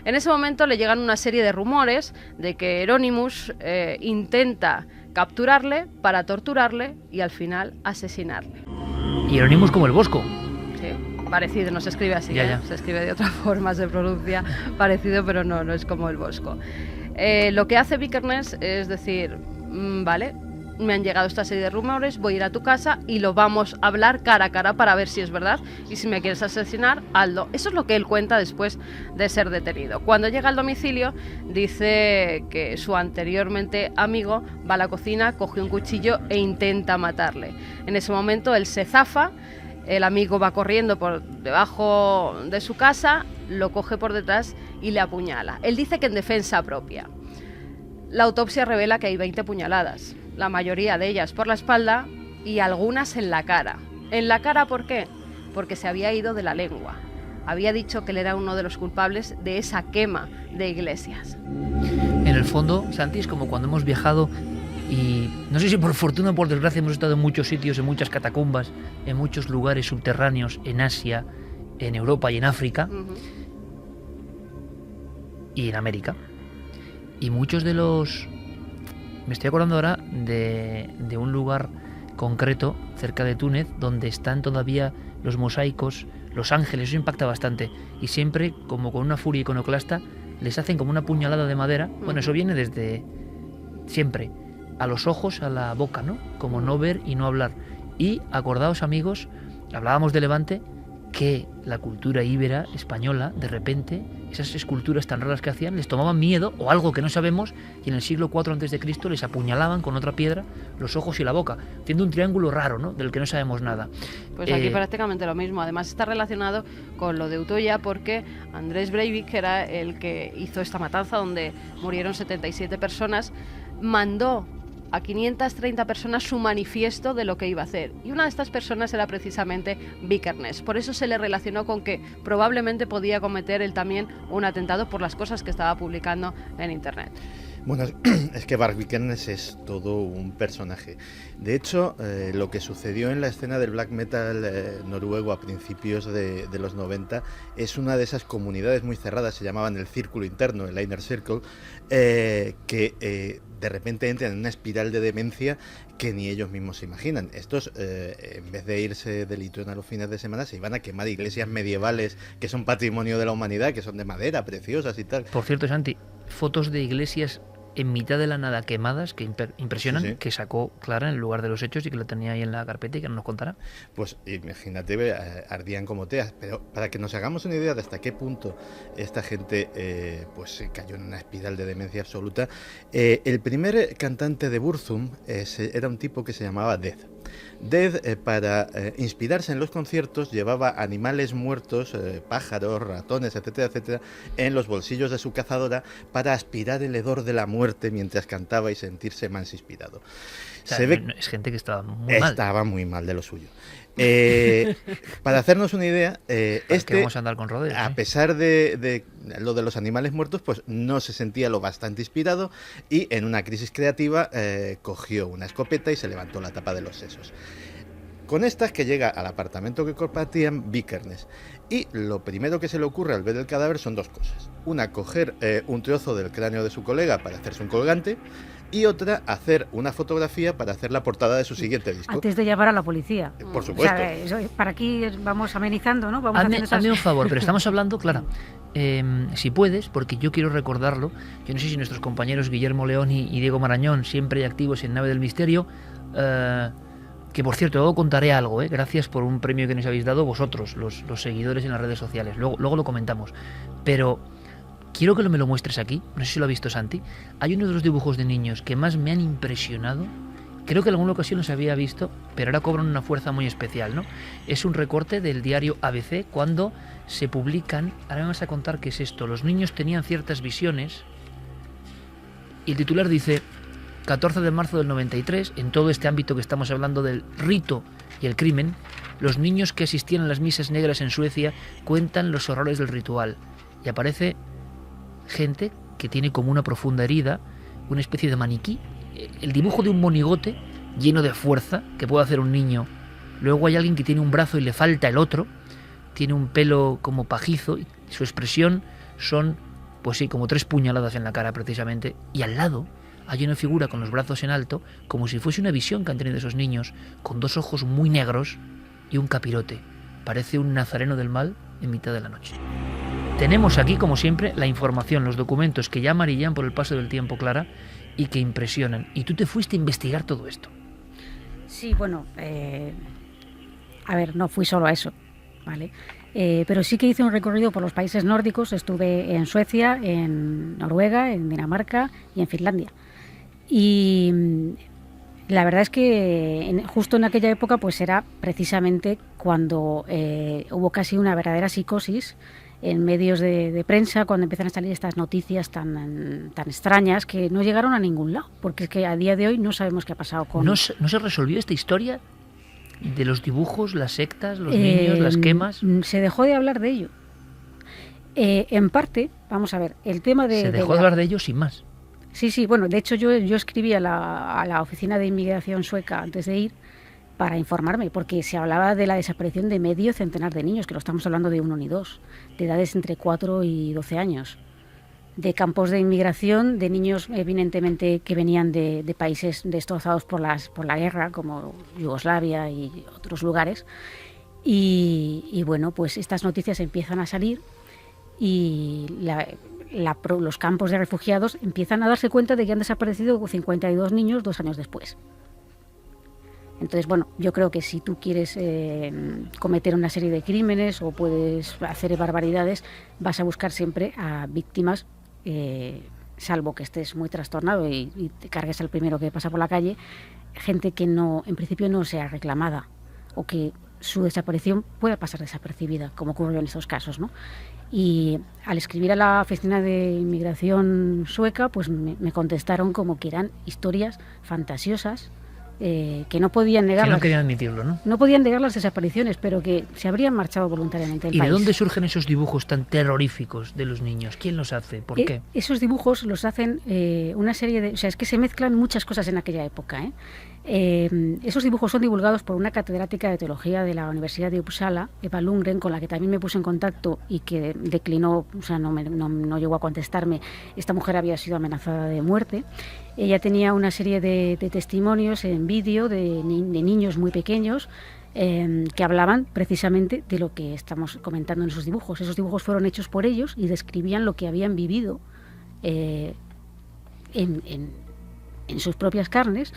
En ese momento le llegan una serie de rumores de que Euronymous intenta capturarle para torturarle y al final asesinarle. Y Euronymous como el Bosco. Sí, parecido, no se escribe así, ya. Se escribe de otra forma, se pronuncia parecido, pero no es como el Bosco. Lo que hace Vikernes es decir, vale, me han llegado esta serie de rumores, voy a ir a tu casa y lo vamos a hablar cara a cara para ver si es verdad, y si me quieres asesinar, hazlo. Eso es lo que él cuenta después de ser detenido. Cuando llega al domicilio, dice que su anteriormente amigo va a la cocina, coge un cuchillo e intenta matarle. En ese momento él se zafa, el amigo va corriendo por debajo de su casa, lo coge por detrás y le apuñala. Él dice que en defensa propia. La autopsia revela que hay 20 puñaladas, la mayoría de ellas por la espalda y algunas en la cara. ¿En la cara por qué? Porque se había ido de la lengua. Había dicho que él era uno de los culpables de esa quema de iglesias. En el fondo, Santi, es como cuando hemos viajado y no sé si por fortuna o por desgracia hemos estado en muchos sitios, en muchas catacumbas, en muchos lugares subterráneos, en Asia, en Europa y en África, y en América. Y muchos de los... Me estoy acordando ahora de un lugar concreto cerca de Túnez donde están todavía los mosaicos, los ángeles, eso impacta bastante. Y siempre, como con una furia iconoclasta, les hacen como una puñalada de madera. Bueno, eso viene desde siempre. A los ojos, a la boca, ¿no? Como no ver y no hablar. Y acordaos, amigos, hablábamos de Levante, que la cultura íbera española, de repente, esas esculturas tan raras que hacían, les tomaban miedo o algo que no sabemos, y en el siglo IV a.C. les apuñalaban con otra piedra los ojos y la boca, haciendo un triángulo raro, ¿no? Del que no sabemos nada. Pues aquí prácticamente lo mismo. Además está relacionado con lo de Utoya porque Andrés Breivik, que era el que hizo esta matanza donde murieron 77 personas, mandó a 530 personas su manifiesto de lo que iba a hacer. Y una de estas personas era precisamente Vikernes. Por eso se le relacionó con que probablemente podía cometer él también un atentado por las cosas que estaba publicando en Internet. Bueno, es que Bart Vikernes es todo un personaje. De hecho, lo que sucedió en la escena del black metal noruego a principios de los 90 es una de esas comunidades muy cerradas, se llamaban el círculo interno, el Inner Circle, que de repente entran en una espiral de demencia que ni ellos mismos se imaginan. Estos, en vez de irse de litrón a los fines de semana, se iban a quemar iglesias medievales que son patrimonio de la humanidad, que son de madera, preciosas y tal. Por cierto, Santi, fotos de iglesias en mitad de la nada quemadas que impresionan, sí. Que sacó Clara en el lugar de los hechos y que lo tenía ahí en la carpeta y que no nos contará. Pues imagínate, ardían como teas, pero para que nos hagamos una idea de hasta qué punto esta gente pues cayó en una espiral de demencia absoluta, el primer cantante de Burzum era un tipo que se llamaba Death. Death, para inspirarse en los conciertos, llevaba animales muertos, pájaros, ratones, etcétera, etcétera, en los bolsillos de su cazadora para aspirar el hedor de la muerte mientras cantaba y sentirse más inspirado. O sea, es gente que estaba muy mal. Estaba muy mal de lo suyo. Para hacernos una idea, vamos a andar con rodeos, a pesar de lo de los animales muertos, pues no se sentía lo bastante inspirado y en una crisis creativa cogió una escopeta y se levantó la tapa de los sesos. Con estas que llega al apartamento que compartían Vikernes. Y lo primero que se le ocurre al ver el cadáver son dos cosas. Una, coger un trozo del cráneo de su colega para hacerse un colgante, y otra, hacer una fotografía para hacer la portada de su siguiente disco. Antes de llamar a la policía. Por supuesto. O sea, eso, para aquí vamos amenizando, ¿no? Vamos hazme un favor, pero estamos hablando, Clara, si puedes, porque yo quiero recordarlo, yo no sé si nuestros compañeros Guillermo León y Diego Marañón, siempre activos en Nave del Misterio, que por cierto, luego contaré algo, gracias por un premio que nos habéis dado vosotros, los seguidores en las redes sociales, luego lo comentamos, pero quiero que me lo muestres aquí, no sé si lo ha visto Santi. Hay uno de los dibujos de niños que más me han impresionado, creo que en alguna ocasión los había visto, pero ahora cobran una fuerza muy especial, ¿no? Es un recorte del diario ABC cuando se publican, ahora me vas a contar qué es esto, los niños tenían ciertas visiones, y el titular dice: 14 de marzo del 93, en todo este ámbito que estamos hablando del rito y el crimen, los niños que asistían a las misas negras en Suecia cuentan los horrores del ritual. Y aparece gente que tiene como una profunda herida, una especie de maniquí, el dibujo de un monigote lleno de fuerza que puede hacer un niño. Luego hay alguien que tiene un brazo y le falta el otro, tiene un pelo como pajizo, y su expresión son, pues sí, como 3 puñaladas en la cara precisamente, y al lado hay una figura con los brazos en alto, como si fuese una visión que han tenido esos niños, con 2 ojos muy negros y un capirote. Parece un nazareno del mal en mitad de la noche. Tenemos aquí, como siempre, la información, los documentos que ya amarillan por el paso del tiempo, Clara, y que impresionan. Y tú te fuiste a investigar todo esto. Sí, bueno, a ver, no fui solo a eso, ¿vale? Pero sí que hice un recorrido por los países nórdicos. Estuve en Suecia, en Noruega, en Dinamarca y en Finlandia. Y la verdad es que justo en aquella época pues era precisamente cuando hubo casi una verdadera psicosis en medios de prensa, cuando empiezan a salir estas noticias tan extrañas que no llegaron a ningún lado, porque es que a día de hoy no sabemos qué ha pasado con... ¿No se resolvió esta historia de los dibujos, las sectas, los niños, las quemas? Se dejó de hablar de ello. En parte, vamos a ver, el tema de... Se dejó de hablar de ello sin más. Sí, bueno, de hecho yo escribí a la oficina de inmigración sueca antes de ir para informarme, porque se hablaba de la desaparición de medio centenar de niños, que lo estamos hablando de 1 ni 2, de edades entre 4 y 12 años, de campos de inmigración, de niños evidentemente que venían de países destrozados por la guerra, como Yugoslavia y otros lugares, y bueno, pues estas noticias empiezan a salir y los campos de refugiados empiezan a darse cuenta de que han desaparecido 52 niños 2 años después. Entonces, bueno, yo creo que si tú quieres cometer una serie de crímenes o puedes hacer barbaridades, vas a buscar siempre a víctimas, salvo que estés muy trastornado y te cargues al primero que pasa por la calle, gente que no, en principio no sea reclamada o que su desaparición pueda pasar desapercibida, como ocurrió en estos casos, ¿no? Y al escribir a la oficina de inmigración sueca, pues me contestaron como que eran historias fantasiosas, que no podían negar, que no querían admitirlo, ¿no? No podían negar las desapariciones, pero que se habrían marchado voluntariamente del país. ¿Y de dónde surgen esos dibujos tan terroríficos de los niños? ¿Quién los hace? ¿Por qué? Esos dibujos los hacen una serie de... O sea, es que se mezclan muchas cosas en aquella época, esos dibujos son divulgados por una catedrática de teología de la Universidad de Uppsala, Eva Lundgren, con la que también me puse en contacto y que declinó, o sea, no llegó a contestarme. Esta mujer había sido amenazada de muerte. Ella tenía una serie de testimonios en vídeo de niños muy pequeños que hablaban precisamente de lo que estamos comentando en esos dibujos. Esos dibujos fueron hechos por ellos y describían lo que habían vivido en sus propias carnes.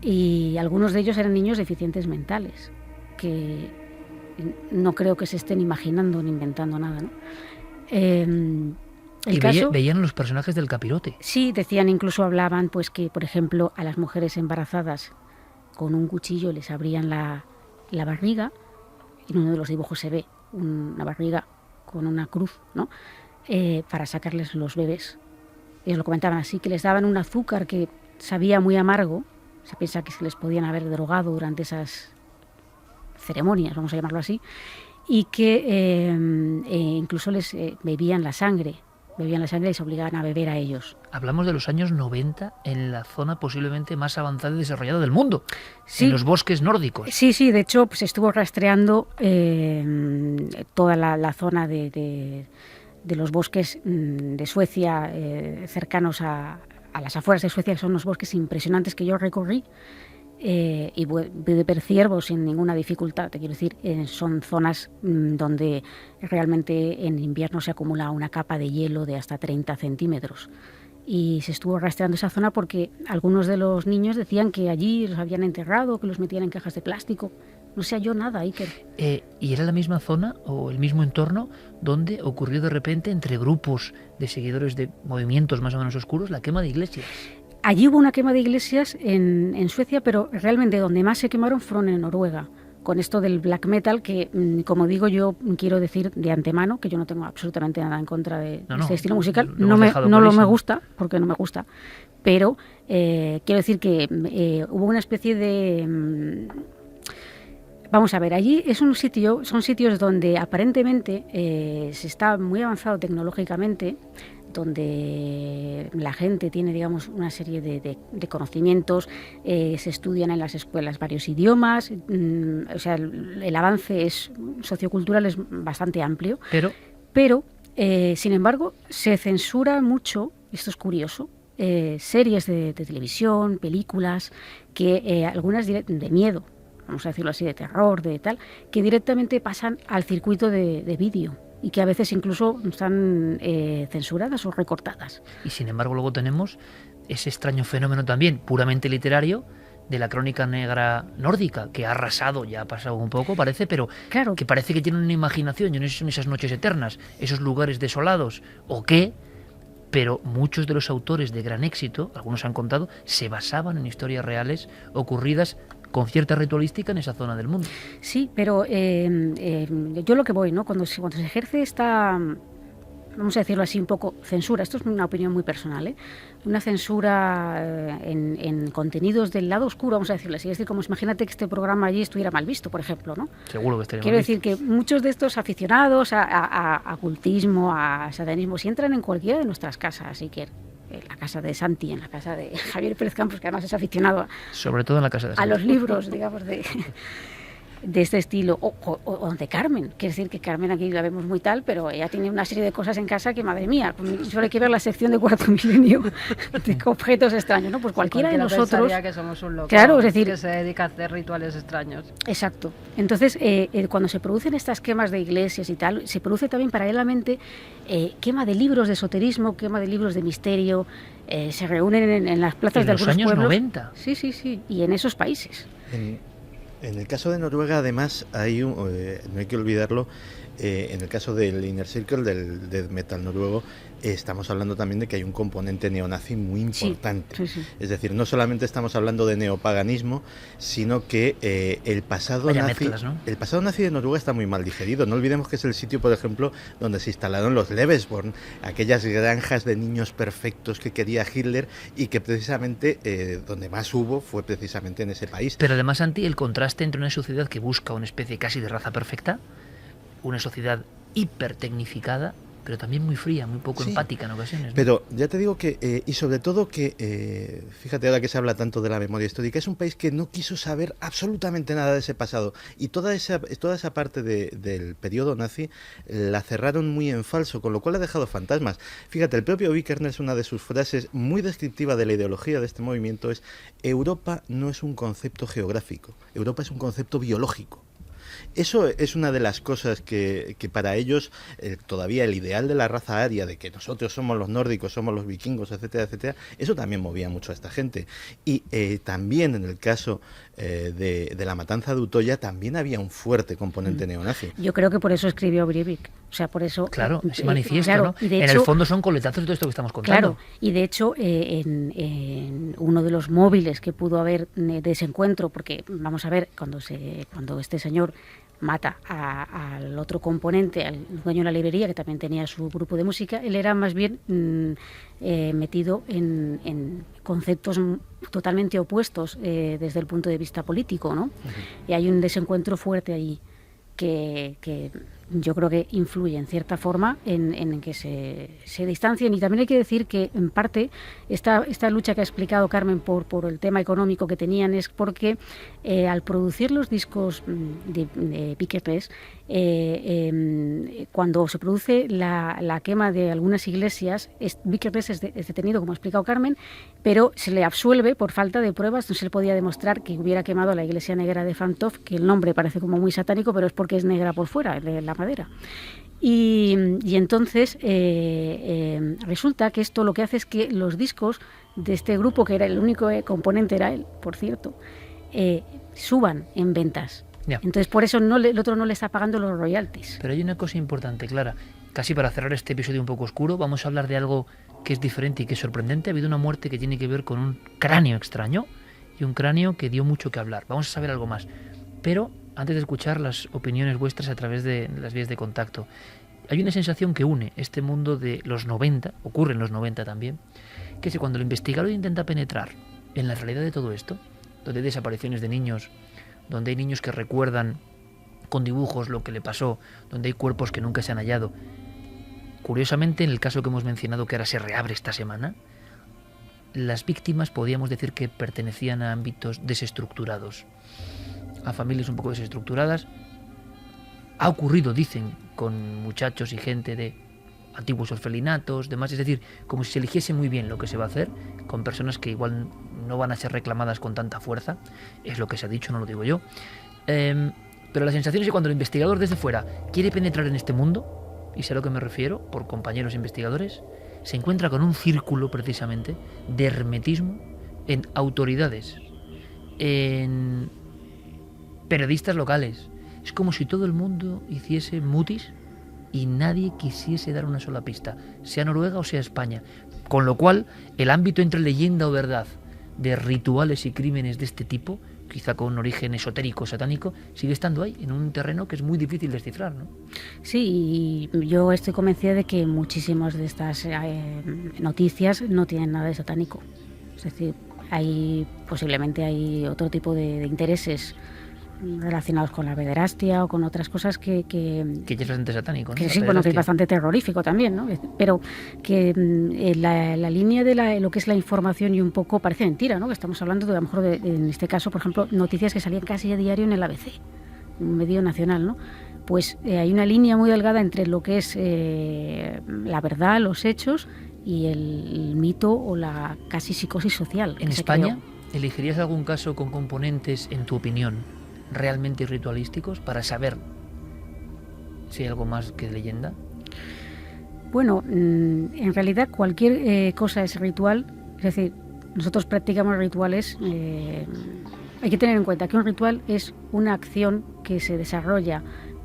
Y algunos de ellos eran niños deficientes mentales, que no creo que se estén imaginando ni inventando nada, ¿no? Veían los personajes del capirote. Sí, decían, incluso hablaban, pues que, por ejemplo, a las mujeres embarazadas con un cuchillo les abrían la barriga. En uno de los dibujos se ve una barriga con una cruz, ¿no? Para sacarles los bebés. Ellos lo comentaban así, que les daban un azúcar que sabía muy amargo. Se piensa que se les podían haber drogado durante esas ceremonias, vamos a llamarlo así, y que incluso les bebían la sangre y se obligaban a beber a ellos. Hablamos de los años 90 en la zona posiblemente más avanzada y desarrollada del mundo, sí, en los bosques nórdicos. Sí, de hecho pues estuvo rastreando toda la zona de los bosques de Suecia cercanos a las afueras de Suecia, que son unos bosques impresionantes que yo recorrí y pude ver ciervos sin ninguna dificultad. Te quiero decir, son zonas donde realmente en invierno se acumula una capa de hielo de hasta 30 centímetros. Y se estuvo rastreando esa zona porque algunos de los niños decían que allí los habían enterrado, que los metían en cajas de plástico. No se halló nada, Iker. ¿Y era la misma zona o el mismo entorno donde ocurrió de repente entre grupos de seguidores de movimientos más o menos oscuros la quema de iglesias? Allí hubo una quema de iglesias en Suecia, pero realmente donde más se quemaron fueron en Noruega, con esto del black metal, que, como digo, yo quiero decir de antemano que yo no tengo absolutamente nada en contra de este estilo musical. No me gusta, porque no me gusta, pero quiero decir que hubo una especie de... Vamos a ver, allí son sitios donde aparentemente se está muy avanzado tecnológicamente, donde la gente tiene, digamos, una serie de conocimientos, se estudian en las escuelas varios idiomas, o sea, el avance sociocultural es bastante amplio, pero sin embargo, se censura mucho, esto es curioso, series de televisión, películas, que algunas de miedo, vamos a decirlo así, de terror, de tal, que directamente pasan al circuito de vídeo, y que a veces incluso están censuradas o recortadas. Y sin embargo luego tenemos ese extraño fenómeno también, puramente literario, de la crónica negra nórdica, que ha arrasado, ya ha pasado un poco, parece, pero claro, que parece que tienen una imaginación. Yo no sé si son esas noches eternas, esos lugares desolados, o qué, pero muchos de los autores de gran éxito, algunos han contado, se basaban en historias reales ocurridas con cierta ritualística en esa zona del mundo. Sí, pero yo lo que voy, ¿no? Cuando se ejerce esta, vamos a decirlo así, un poco censura, esto es una opinión muy personal, ¿eh? Una censura en contenidos del lado oscuro, vamos a decirlo así, es decir, como imagínate que este programa allí estuviera mal visto, por ejemplo, ¿no? Seguro que estaría Quiero mal decir visto. que muchos de estos aficionados a ocultismo, a satanismo, si entran en cualquiera de nuestras casas, si quieren, en la casa de Santi, en la casa de Javier Pérez Campos, que además es aficionado sobre todo en la casa de Santi, a los libros, digamos, de este estilo, o de Carmen. Quiere decir que Carmen aquí la vemos muy tal, pero ella tiene una serie de cosas en casa que, madre mía, solo hay que ver la sección de Cuarto Milenio de objetos extraños, ¿no? Pues cualquiera de nosotros... que somos un loco, claro, es decir, que se dedica a hacer rituales extraños. Exacto. Entonces, cuando se producen estas quemas de iglesias y tal, se produce también paralelamente quema de libros de esoterismo, quema de libros de misterio, se reúnen en las plazas de algunos pueblos. En los años 90. Sí, y en esos países. En el caso de Noruega, además, no hay que olvidarlo, en el caso del Inner Circle, del death metal noruego, estamos hablando también de que hay un componente neonazi muy importante. Sí. Es decir, no solamente estamos hablando de neopaganismo, sino que el pasado nazi, mezclas, ¿no? El pasado nazi de Noruega está muy mal digerido. No olvidemos que es el sitio, por ejemplo, donde se instalaron los Lebensborn, aquellas granjas de niños perfectos que quería Hitler, y que precisamente donde más hubo fue precisamente en ese país. Pero además, Santi, el contraste entre una sociedad que busca una especie casi de raza perfecta, una sociedad hipertecnificada, pero también muy fría, muy poco empática en ocasiones, ¿no? Pero ya te digo que, y sobre todo que, fíjate ahora que se habla tanto de la memoria histórica, es un país que no quiso saber absolutamente nada de ese pasado, y toda esa parte del periodo nazi la cerraron muy en falso, con lo cual ha dejado fantasmas. Fíjate, el propio Vikernes, una de sus frases muy descriptiva de la ideología de este movimiento es: Europa no es un concepto geográfico, Europa es un concepto biológico. Eso es una de las cosas que para ellos todavía el ideal de la raza aria, de que nosotros somos los nórdicos, somos los vikingos, etcétera, etcétera, eso también movía mucho a esta gente. Y también en el caso de la matanza de Utoya también había un fuerte componente neonazi. Yo creo que por eso escribió Breivik. O sea, por eso... Claro, ese manifiesto, claro, ¿no? Y de hecho, hecho, el fondo son coletazos de todo esto que estamos contando. Claro, y de hecho, en uno de los móviles que pudo haber de ese encuentro, porque vamos a ver, cuando este señor mata al otro componente, al dueño de la librería, que también tenía su grupo de música, él era más bien metido en conceptos totalmente opuestos desde el punto de vista político, ¿no? Y hay un desencuentro fuerte allí que yo creo que influye en cierta forma en que se distancien. Y también hay que decir que en parte esta lucha que ha explicado Carmen por el tema económico que tenían es porque al producir los discos de Vikernes, cuando se produce la quema de algunas iglesias, Vikernes es detenido, como ha explicado Carmen, pero se le absuelve por falta de pruebas. No se le podía demostrar que hubiera quemado la iglesia negra de Fantov, que el nombre parece como muy satánico, pero es porque es negra por fuera, de la madera. Y entonces resulta que esto lo que hace es que los discos de este grupo, que era el único componente, era él, por cierto, suban en ventas. Ya. Entonces por eso el otro no le está pagando los royalties. Pero hay una cosa importante, Clara. Casi para cerrar este episodio un poco oscuro, vamos a hablar de algo que es diferente y que es sorprendente. Ha habido una muerte que tiene que ver con un cráneo extraño, y un cráneo que dio mucho que hablar. Vamos a saber algo más. Pero antes de escuchar las opiniones vuestras a través de las vías de contacto. Hay una sensación que une este mundo de los 90, ocurre en los 90 también, que es que cuando el investigador intenta penetrar en la realidad de todo esto, donde hay desapariciones de niños, donde hay niños que recuerdan con dibujos lo que le pasó, donde hay cuerpos que nunca se han hallado. Curiosamente, en el caso que hemos mencionado, que ahora se reabre esta semana, las víctimas podíamos decir que pertenecían a ámbitos desestructurados, a familias un poco desestructuradas. Ha ocurrido, dicen, con muchachos y gente de antiguos orfelinatos, demás, es decir, como si se eligiese muy bien lo que se va a hacer, con personas que igual no van a ser reclamadas con tanta fuerza, es lo que se ha dicho, no lo digo yo. Pero la sensación es que cuando el investigador desde fuera quiere penetrar en este mundo, y sé a lo que me refiero, por compañeros investigadores, se encuentra con un círculo precisamente de hermetismo en autoridades, en periodistas locales. Es como si todo el mundo hiciese mutis y nadie quisiese dar una sola pista, sea Noruega o sea España. Con lo cual, el ámbito entre leyenda o verdad de rituales y crímenes de este tipo, quizá con un origen esotérico, satánico, sigue estando ahí, en un terreno que es muy difícil descifrar, ¿no? Sí, y yo estoy convencida de que muchísimas de estas noticias no tienen nada de satánico. Es decir, posiblemente hay otro tipo de intereses relacionados con la pederastia o con otras cosas que ya es bastante satánico, ¿no? Que sí, bueno, que es bastante terrorífico también, ¿no? Pero que la línea de lo que es la información y un poco parece mentira, ¿no? Que estamos hablando de, a lo mejor, en este caso, por ejemplo, noticias que salían casi a diario en el ABC, un medio nacional, ¿no? Pues hay una línea muy delgada entre lo que es la verdad, los hechos y el mito o la casi psicosis social. ¿En España elegirías algún caso con componentes, en tu opinión, realmente ritualísticos para saber si hay algo más que leyenda? Bueno, en realidad cualquier cosa es ritual, es decir, nosotros practicamos rituales. Hay que tener en cuenta que un ritual es una acción que se desarrolla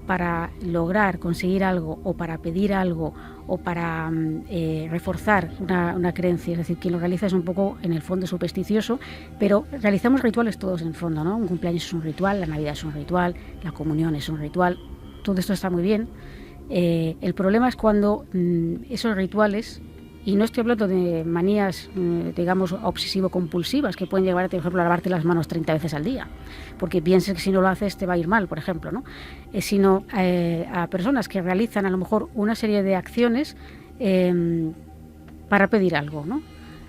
para lograr conseguir algo o para pedir algo o para reforzar una creencia. Es decir, quien lo realiza es un poco, en el fondo, supersticioso, pero realizamos rituales todos en el fondo, ¿no? Un cumpleaños es un ritual, la Navidad es un ritual, la comunión es un ritual, todo esto está muy bien. El problema es cuando esos rituales, y no estoy hablando de manías, digamos, obsesivo-compulsivas, que pueden llevar, por ejemplo, a lavarte las manos 30 veces al día, porque pienses que si no lo haces te va a ir mal, por ejemplo, ¿no? Sino a personas que realizan a lo mejor una serie de acciones para pedir algo, ¿no?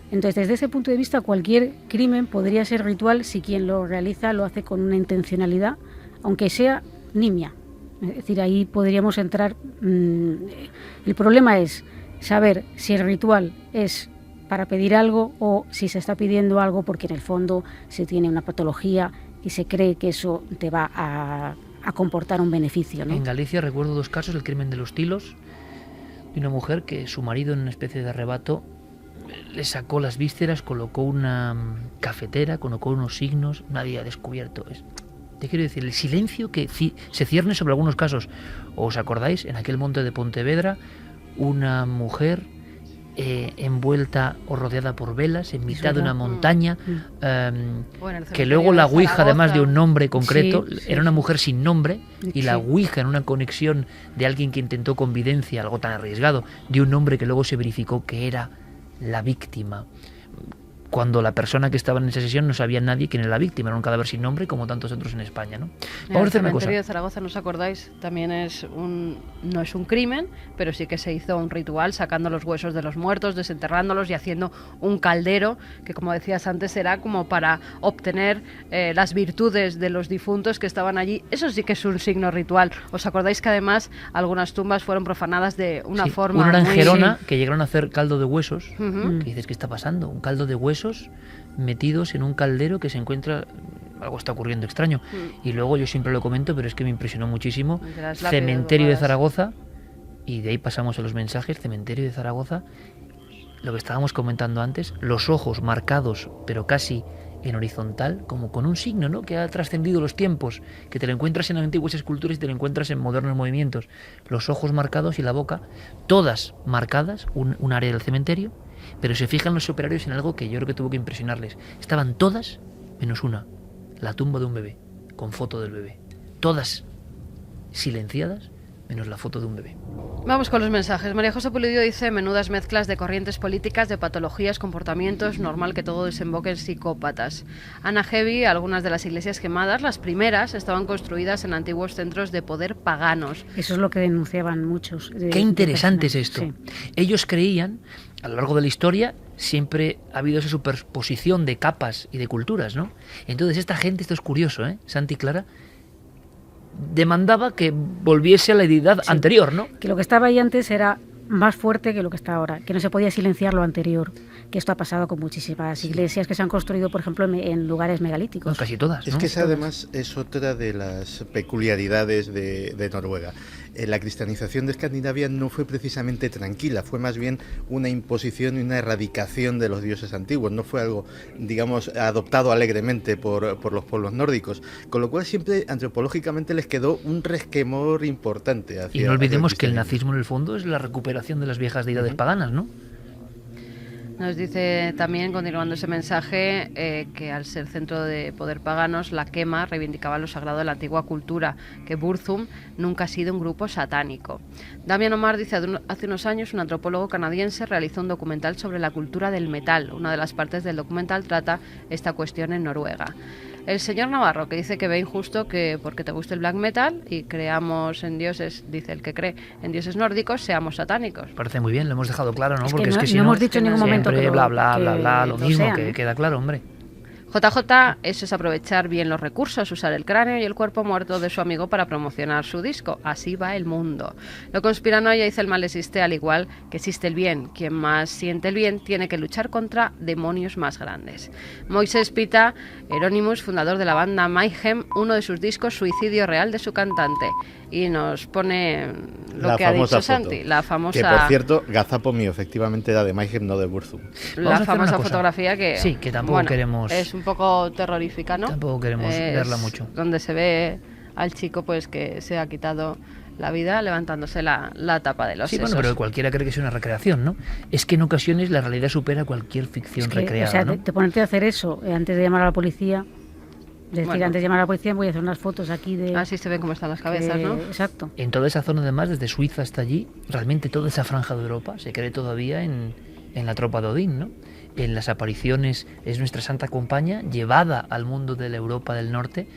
Entonces, desde ese punto de vista, cualquier crimen podría ser ritual si quien lo realiza lo hace con una intencionalidad, aunque sea nimia. Es decir, ahí podríamos entrar. El problema es saber si el ritual es para pedir algo o si se está pidiendo algo porque en el fondo se tiene una patología y se cree que eso te va a comportar un beneficio, ¿no? En Galicia recuerdo 2 casos: el crimen de los tilos, de una mujer que su marido, en una especie de arrebato, le sacó las vísceras, colocó una cafetera, colocó unos signos, nadie ha descubierto. Te quiero decir, el silencio que se cierne sobre algunos casos. ¿Os acordáis? En aquel monte de Pontevedra, una mujer envuelta o rodeada por velas en mitad de una montaña, que luego la ouija, además de un nombre concreto, era una mujer sin nombre, y la ouija, en una conexión de alguien que intentó convivencia, algo tan arriesgado, de un nombre que luego se verificó que era la víctima, cuando la persona que estaba en esa sesión no sabía nadie quién era la víctima, era un cadáver sin nombre, como tantos otros en España, ¿no? Vamos a hacer una cosa. El cementerio de Zaragoza, ¿no os acordáis? También no es un crimen, pero sí que se hizo un ritual sacando los huesos de los muertos, desenterrándolos y haciendo un caldero, que, como decías antes, era como para obtener las virtudes de los difuntos que estaban allí. Eso sí que es un signo ritual. ¿Os acordáis que además algunas tumbas fueron profanadas de una forma una era en muy... Gerona, que llegaron a hacer caldo de huesos, que dices, ¿qué está pasando? Un caldo de huesos metidos en un caldero que se encuentra... Algo está ocurriendo extraño. Y luego, yo siempre lo comento, pero es que me impresionó muchísimo, cementerio de Zaragoza, y de ahí pasamos a los mensajes. Cementerio de Zaragoza, lo que estábamos comentando antes, los ojos marcados, pero casi en horizontal, como con un signo, ¿no?, que ha trascendido los tiempos, que te lo encuentras en antiguas esculturas y te lo encuentras en modernos movimientos. Los ojos marcados y la boca, todas marcadas, un área del cementerio. Pero se fijan los operarios en algo que yo creo que tuvo que impresionarles. Estaban todas menos una, la tumba de un bebé, con foto del bebé. todas silenciadas, menos la foto de un bebé. Vamos con los mensajes. María José Pulido dice: menudas mezclas de corrientes políticas, de patologías, comportamientos, normal que todo desemboque en psicópatas. Ana Heavy: algunas de las iglesias quemadas, las primeras, estaban construidas en antiguos centros de poder paganos. Eso es lo que denunciaban muchos. Qué interesante es esto. Sí. Ellos creían, a lo largo de la historia, siempre ha habido esa superposición de capas y de culturas, ¿no? Entonces esta gente, esto es curioso, Santi y Clara, demandaba que volviese a la deidad anterior, ¿no? Que lo que estaba ahí antes era más fuerte que lo que está ahora, que no se podía silenciar lo anterior, que esto ha pasado con muchísimas iglesias que se han construido, por ejemplo, en lugares megalíticos. No, casi todas, ¿no? Es que esa además es otra de las peculiaridades de Noruega. La cristianización de Escandinavia no fue precisamente tranquila, fue más bien una imposición y una erradicación de los dioses antiguos, no fue algo, digamos, adoptado alegremente por los pueblos nórdicos, con lo cual siempre antropológicamente les quedó un resquemor importante hacia. Y no olvidemos que el nazismo en el fondo es la recuperación de las viejas deidades paganas, ¿no? Nos dice también, continuando ese mensaje, que al ser centro de poder paganos, la quema reivindicaba lo sagrado de la antigua cultura, que Burzum nunca ha sido un grupo satánico. Damian Omar dice: hace unos años un antropólogo canadiense realizó un documental sobre la cultura del metal. Una de las partes del documental trata esta cuestión en Noruega. El señor Navarro, que dice que ve injusto que porque te guste el black metal y creamos en dioses, dice el que cree en dioses nórdicos, seamos satánicos. Parece muy bien, lo hemos dejado claro, ¿no? Es Porque que es que si no no hemos dicho en ningún momento siempre que lo mismo, sean, que queda claro, hombre. JJ, eso es aprovechar bien los recursos, usar el cráneo y el cuerpo muerto de su amigo para promocionar su disco. Así va el mundo. Lo conspiranoia dice: el mal existe al igual que existe el bien. Quien más siente el bien tiene que luchar contra demonios más grandes. Moisés Pita, Euronymous, fundador de la banda Mayhem, uno de sus discos, Suicidio Real de su cantante. Y nos pone lo que ha dicho Santi, la famosa... Que, por cierto, gazapo mío, efectivamente era de Mayhem, no de Burzum. La famosa fotografía que... Sí, que tampoco queremos... Es un poco terrorífica, ¿no? Tampoco queremos verla mucho. Donde se ve al chico pues que se ha quitado la vida levantándose la tapa de los sesos. Sí, bueno, pero cualquiera cree que es una recreación, ¿no? Es que en ocasiones la realidad supera cualquier ficción recreada, o sea, ¿no? te ponerte a hacer eso antes de llamar a la policía... antes de llamar a la policía voy a hacer unas fotos aquí de... Así se ven cómo están las cabezas, ¿no? Exacto. En toda esa zona, además, desde Suiza hasta allí, realmente toda esa franja de Europa se cree todavía en la tropa de Odín, ¿no? En las apariciones es nuestra santa compañía, llevada al mundo de la Europa del Norte.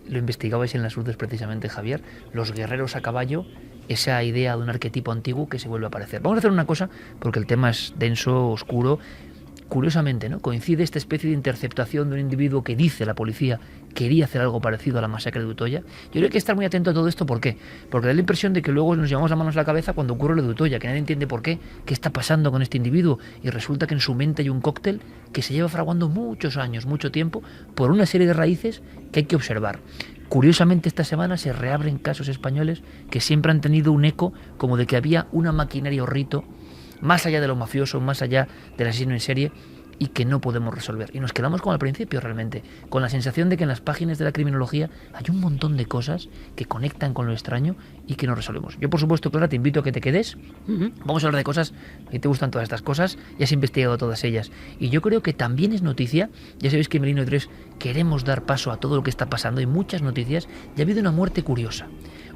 Lo investigabais en las urdes precisamente, Javier. Los guerreros a caballo, esa idea de un arquetipo antiguo que se vuelve a aparecer. Vamos a hacer una cosa, porque el tema es denso, oscuro. Curiosamente, ¿no? Coincide esta especie de interceptación de un individuo que dice la policía quería hacer algo parecido a la masacre de Utoya. Yo creo que hay que estar muy atento a todo esto. ¿Por qué? Porque da la impresión de que luego nos llevamos las manos a la cabeza cuando ocurre lo de Utoya, que nadie entiende por qué, qué está pasando con este individuo, y resulta que en su mente hay un cóctel que se lleva fraguando muchos años, mucho tiempo, por una serie de raíces que hay que observar. Curiosamente, esta semana se reabren casos españoles que siempre han tenido un eco como de que había una maquinaria o rito más allá de lo mafioso, más allá del asesino en serie, y que no podemos resolver. Y nos quedamos como al principio realmente, con la sensación de que en las páginas de la criminología hay un montón de cosas que conectan con lo extraño y que no resolvemos. Yo, por supuesto, Clara, te invito a que te quedes. Vamos a hablar de cosas que te gustan, todas estas cosas, y has investigado todas ellas. Y yo creo que también es noticia, ya sabéis que en Merino 3 queremos dar paso a todo lo que está pasando, hay muchas noticias, y ha habido una muerte curiosa.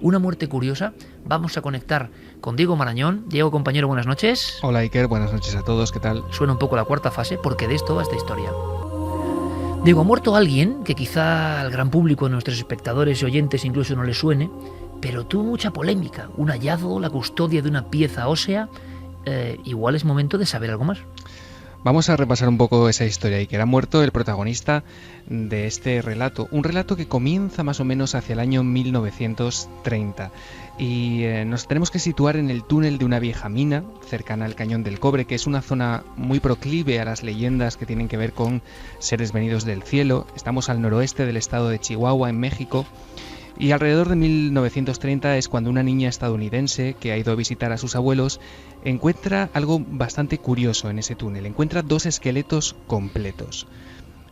Una muerte curiosa. Vamos a conectar con Diego Marañón. Diego, compañero, buenas noches. Hola, Iker, buenas noches a todos, ¿qué tal? Suena un poco la cuarta fase, porque de esto va esta historia. Diego, ha muerto alguien que quizá al gran público, a nuestros espectadores y oyentes incluso no le suene, pero tuvo mucha polémica. Un hallazgo, la custodia de una pieza ósea. Igual es momento de saber algo más. Vamos a repasar un poco esa historia, y que ha muerto el protagonista de este relato. Un relato que comienza más o menos hacia el año 1930. Y nos tenemos que situar en el túnel de una vieja mina, cercana al Cañón del Cobre, que es una zona muy proclive a las leyendas que tienen que ver con seres venidos del cielo. Estamos al noroeste del estado de Chihuahua, en México. Y alrededor de 1930 es cuando una niña estadounidense que ha ido a visitar a sus abuelos encuentra algo bastante curioso en ese túnel. Encuentra 2 esqueletos completos.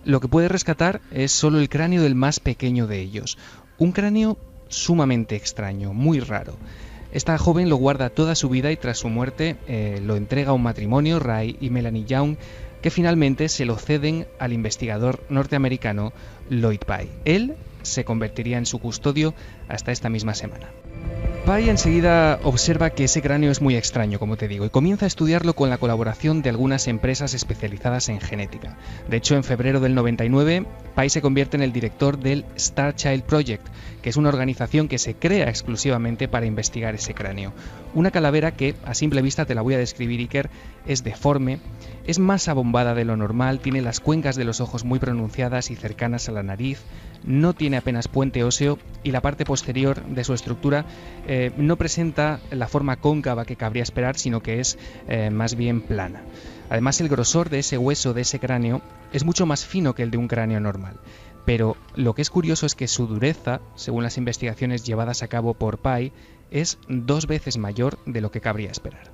Lo que puede rescatar es solo el cráneo del más pequeño de ellos. Un cráneo sumamente extraño, muy raro. Esta joven lo guarda toda su vida y tras su muerte lo entrega a un matrimonio, Ray y Melanie Young, que finalmente se lo ceden al investigador norteamericano Lloyd Pye. Él se convertiría en su custodio hasta esta misma semana. Pye enseguida observa que ese cráneo es muy extraño, como te digo, y comienza a estudiarlo con la colaboración de algunas empresas especializadas en genética. De hecho, en febrero del 99, Pye se convierte en el director del Star Child Project, que es una organización que se crea exclusivamente para investigar ese cráneo. Una calavera que, a simple vista te la voy a describir, Iker, es deforme, es más abombada de lo normal, tiene las cuencas de los ojos muy pronunciadas y cercanas a la nariz, no tiene apenas puente óseo y la parte posterior de su estructura no presenta la forma cóncava que cabría esperar, sino que es más bien plana. Además, el grosor de ese hueso, de ese cráneo, es mucho más fino que el de un cráneo normal. Pero lo que es curioso es que su dureza, según las investigaciones llevadas a cabo por Pye, es 2 veces mayor de lo que cabría esperar.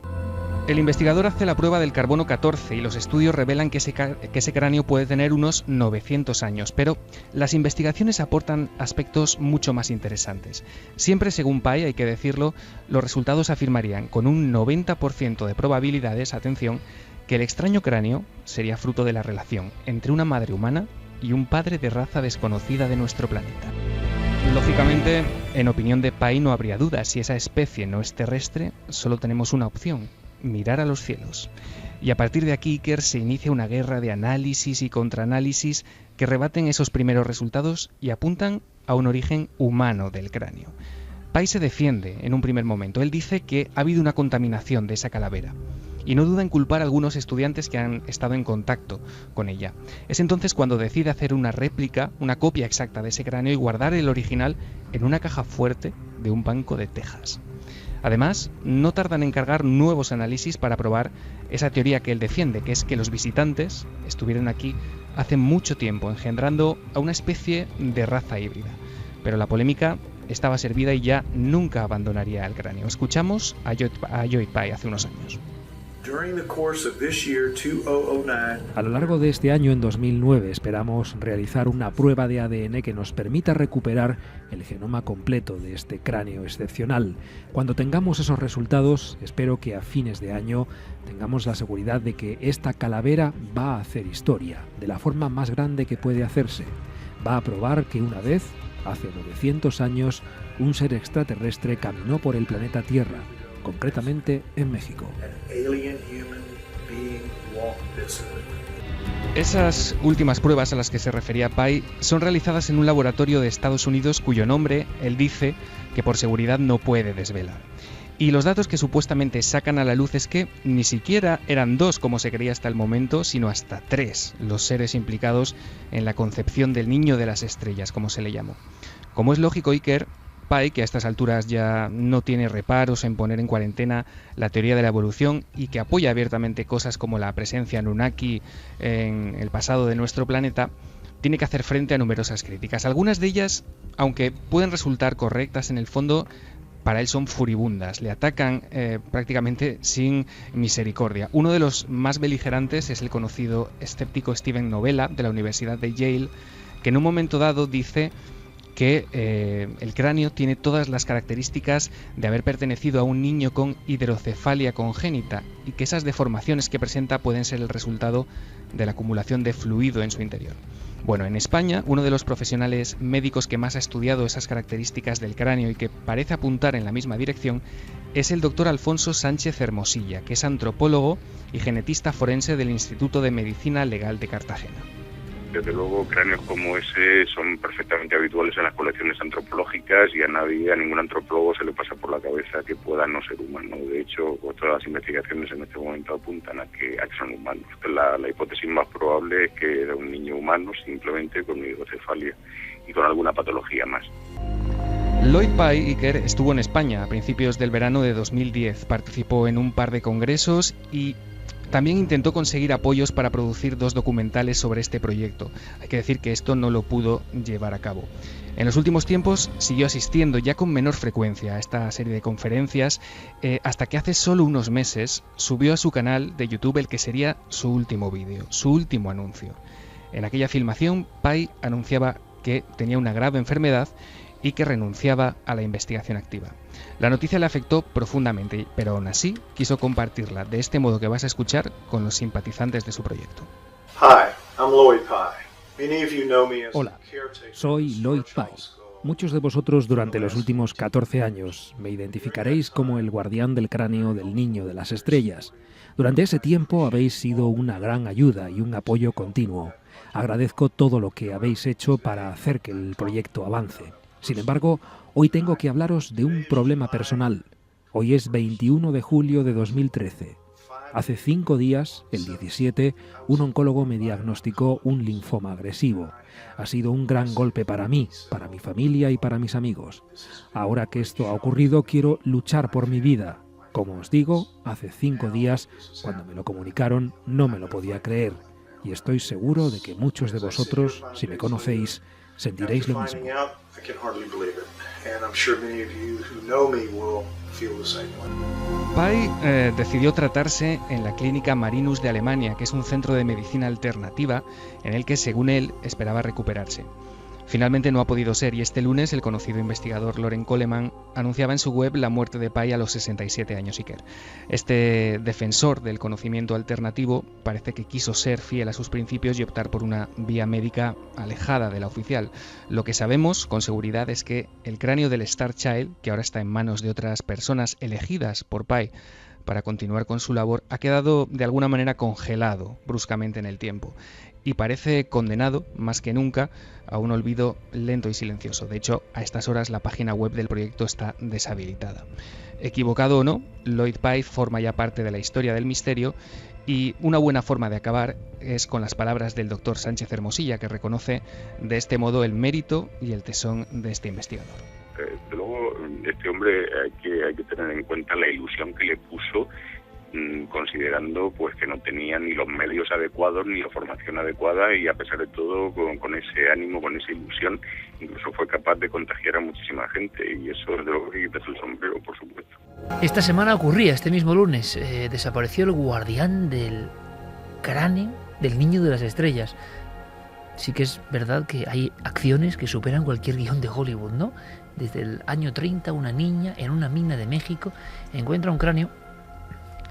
El investigador hace la prueba del carbono 14 y los estudios revelan que ese cráneo puede tener unos 900 años, pero las investigaciones aportan aspectos mucho más interesantes. Siempre según Pye, hay que decirlo, los resultados afirmarían con un 90% de probabilidades, atención, que el extraño cráneo sería fruto de la relación entre una madre humana y un padre de raza desconocida de nuestro planeta. Lógicamente, en opinión de Pye no habría duda, si esa especie no es terrestre, solo tenemos una opción: mirar a los cielos. Y a partir de aquí, Iker, se inicia una guerra de análisis y contraanálisis que rebaten esos primeros resultados y apuntan a un origen humano del cráneo. Pye se defiende en un primer momento. Él dice que ha habido una contaminación de esa calavera y no duda en culpar a algunos estudiantes que han estado en contacto con ella. Es entonces cuando decide hacer una réplica, una copia exacta de ese cráneo y guardar el original en una caja fuerte de un banco de Texas. Además, no tardan en cargar nuevos análisis para probar esa teoría que él defiende, que es que los visitantes estuvieron aquí hace mucho tiempo, engendrando a una especie de raza híbrida. Pero la polémica estaba servida y ya nunca abandonaría el cráneo. Escuchamos a Joy Pye hace unos años. A lo largo de este año, en 2009, esperamos realizar una prueba de ADN que nos permita recuperar el genoma completo de este cráneo excepcional. Cuando tengamos esos resultados, espero que a fines de año tengamos la seguridad de que esta calavera va a hacer historia, de la forma más grande que puede hacerse. Va a probar que una vez, hace 900 años, un ser extraterrestre caminó por el planeta Tierra, concretamente en México. Esas últimas pruebas a las que se refería Pye son realizadas en un laboratorio de Estados Unidos cuyo nombre él dice que por seguridad no puede desvelar. Y los datos que supuestamente sacan a la luz es que ni siquiera eran 2 como se creía hasta el momento, sino hasta 3 los seres implicados en la concepción del niño de las estrellas, como se le llamó. Como es lógico, Iker, Pye, que a estas alturas ya no tiene reparos en poner en cuarentena la teoría de la evolución y que apoya abiertamente cosas como la presencia Anunnaki en el pasado de nuestro planeta, tiene que hacer frente a numerosas críticas. Algunas de ellas, aunque pueden resultar correctas en el fondo, para él son furibundas, le atacan prácticamente sin misericordia. Uno de los más beligerantes es el conocido escéptico Steven Novella, de la Universidad de Yale, que en un momento dado dice que el cráneo tiene todas las características de haber pertenecido a un niño con hidrocefalia congénita y que esas deformaciones que presenta pueden ser el resultado de la acumulación de fluido en su interior. Bueno, en España, uno de los profesionales médicos que más ha estudiado esas características del cráneo y que parece apuntar en la misma dirección es el doctor Alfonso Sánchez Hermosilla, que es antropólogo y genetista forense del Instituto de Medicina Legal de Cartagena. Desde luego, cráneos como ese son perfectamente habituales en las colecciones antropológicas y a ningún antropólogo se le pasa por la cabeza que pueda no ser humano. De hecho, todas las investigaciones en este momento apuntan a que son humanos. La hipótesis más probable es que era un niño humano simplemente con hidrocefalia y con alguna patología más. Lloyd Pye, Iker, estuvo en España a principios del verano de 2010, participó en un par de congresos y también intentó conseguir apoyos para producir 2 documentales sobre este proyecto. Hay que decir que esto no lo pudo llevar a cabo. En los últimos tiempos siguió asistiendo ya con menor frecuencia a esta serie de conferencias, hasta que hace solo unos meses subió a su canal de YouTube el que sería su último vídeo, su último anuncio. En aquella filmación, Pye anunciaba que tenía una grave enfermedad y que renunciaba a la investigación activa. La noticia le afectó profundamente, pero aún así quiso compartirla de este modo que vas a escuchar con los simpatizantes de su proyecto. Hi, I'm Lloyd Pye. Hola, soy Lloyd Pye. Muchos de vosotros durante los últimos 14 años me identificaréis como el guardián del cráneo del niño de las estrellas. Durante ese tiempo habéis sido una gran ayuda y un apoyo continuo. Agradezco todo lo que habéis hecho para hacer que el proyecto avance. Sin embargo, hoy tengo que hablaros de un problema personal. Hoy es 21 de julio de 2013. Hace 5 días, el 17, un oncólogo me diagnosticó un linfoma agresivo. Ha sido un gran golpe para mí, para mi familia y para mis amigos. Ahora que esto ha ocurrido, quiero luchar por mi vida. Como os digo, hace 5 días, cuando me lo comunicaron, no me lo podía creer. Y estoy seguro de que muchos de vosotros, si me conocéis, sentiréis lo mismo. Pye decidió tratarse en la clínica Marinus de Alemania, que es un centro de medicina alternativa en el que, según él, esperaba recuperarse. Finalmente no ha podido ser y este lunes el conocido investigador Loren Coleman anunciaba en su web la muerte de Pye a los 67 años Iker. Este defensor del conocimiento alternativo parece que quiso ser fiel a sus principios y optar por una vía médica alejada de la oficial. Lo que sabemos con seguridad es que el cráneo del Star Child, que ahora está en manos de otras personas elegidas por Pye para continuar con su labor, ha quedado de alguna manera congelado bruscamente en el tiempo y parece condenado, más que nunca, a un olvido lento y silencioso. De hecho, a estas horas la página web del proyecto está deshabilitada. Equivocado o no, Lloyd Pye forma ya parte de la historia del misterio y una buena forma de acabar es con las palabras del doctor Sánchez Hermosilla, que reconoce de este modo el mérito y el tesón de este investigador. Desde luego, este hombre hay que tener en cuenta la ilusión que le puso, considerando pues que no tenía ni los medios adecuados ni la formación adecuada, y a pesar de todo con ese ánimo, con esa ilusión, incluso fue capaz de contagiar a muchísima gente, y eso es de lo que quita su sombrero, por supuesto. Esta semana ocurría, este mismo lunes, desapareció el guardián del cráneo del niño de las estrellas. Sí que es verdad que hay acciones que superan cualquier guión de Hollywood, ¿no? Desde el año 30, una niña en una mina de México encuentra un cráneo.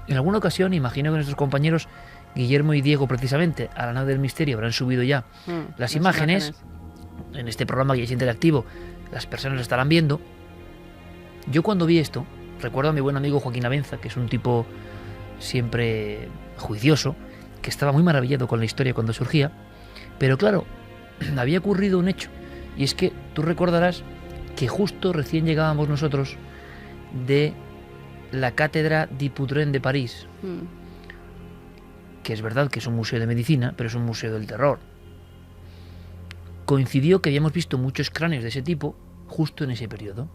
En alguna ocasión, imagino que nuestros compañeros Guillermo y Diego, precisamente, a la nave del misterio, habrán subido ya las imágenes. En este programa que es interactivo, las personas lo estarán viendo. Yo cuando vi esto, recuerdo a mi buen amigo Joaquín Abenza, que es un tipo siempre juicioso, que estaba muy maravillado con la historia cuando surgía. Pero claro, había ocurrido un hecho, y es que tú recordarás que justo recién llegábamos nosotros de la Cátedra Dupuytren de París, que es verdad que es un museo de medicina, pero es un museo del terror. Coincidió que habíamos visto muchos cráneos de ese tipo justo en ese periodo.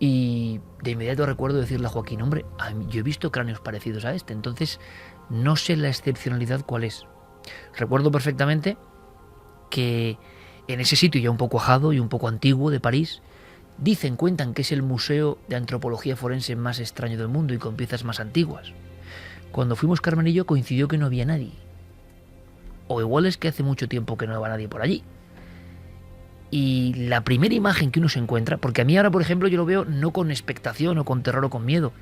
Y de inmediato recuerdo decirle a Joaquín, hombre, yo he visto cráneos parecidos a este, entonces no sé la excepcionalidad cuál es. Recuerdo perfectamente que en ese sitio ya un poco ajado y un poco antiguo de París, cuentan que es el museo de antropología forense más extraño del mundo y con piezas más antiguas. Cuando fuimos Carmen y yo coincidió que no había nadie. O igual es que hace mucho tiempo que no va nadie por allí. Y la primera imagen que uno se encuentra, porque a mí ahora, por ejemplo, yo lo veo no con expectación o con terror o con miedo,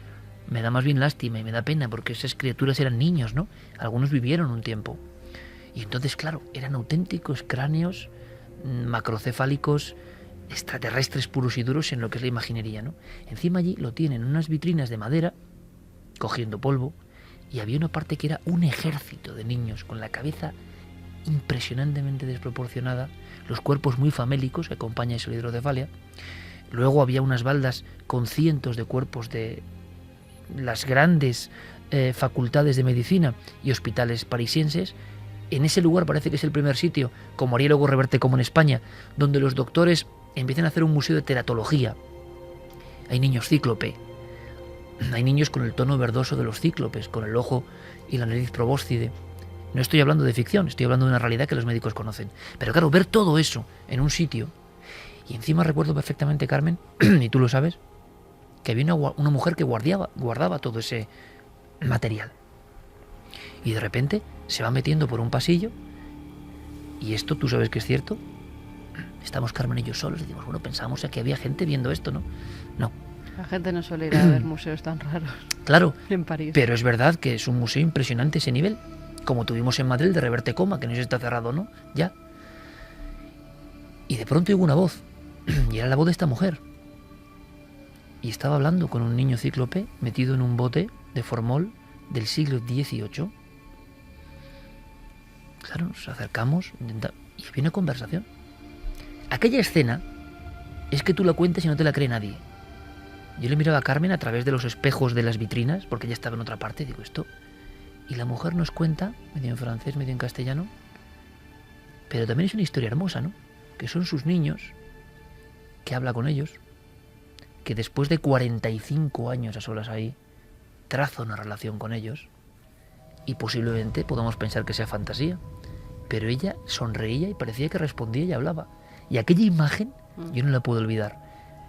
me da más bien lástima y me da pena, porque esas criaturas eran niños, ¿no? Algunos vivieron un tiempo. Y entonces, claro, eran auténticos cráneos macrocefálicos, extraterrestres puros y duros en lo que es la imaginería, ¿no? Encima allí lo tienen en unas vitrinas de madera, cogiendo polvo, y había una parte que era un ejército de niños con la cabeza impresionantemente desproporcionada, los cuerpos muy famélicos que acompaña esa hidrocefalia. Luego había unas baldas con cientos de cuerpos de las grandes facultades de medicina y hospitales parisienses. En ese lugar parece que es el primer sitio, como haría luego Reverte como en España, donde los doctores empiezan a hacer un museo de teratología. Hay niños cíclope, hay niños con el tono verdoso de los cíclopes, con el ojo y la nariz probóscide. No estoy hablando de ficción, estoy hablando de una realidad que los médicos conocen. Pero claro, ver todo eso en un sitio, y encima recuerdo perfectamente, Carmen, y tú lo sabes, que había una mujer que guardaba todo ese material. Y de repente se va metiendo por un pasillo, y esto tú sabes que es cierto. Estamos Carmen y yo solos y decimos, bueno, pensamos que había gente viendo esto, ¿no? No. La gente no suele ir a ver museos tan raros. Claro, en París. Pero es verdad que es un museo impresionante ese nivel, como tuvimos en Madrid de Reverte Coma, que no sé si está cerrado o no, ya. Y de pronto oigo una voz, y era la voz de esta mujer. Y estaba hablando con un niño cíclope metido en un bote de formol del siglo XVIII. Claro, nos acercamos y había una conversación. Aquella escena es que tú la cuentes y no te la cree nadie. Yo le miraba a Carmen a través de los espejos de las vitrinas, porque ella estaba en otra parte, digo esto. Y la mujer nos cuenta, medio en francés, medio en castellano, pero también es una historia hermosa, ¿no? Que son sus niños, que habla con ellos, que después de 45 años a solas ahí, traza una relación con ellos, y posiblemente podamos pensar que sea fantasía, pero ella sonreía y parecía que respondía y hablaba. Y aquella imagen yo no la puedo olvidar.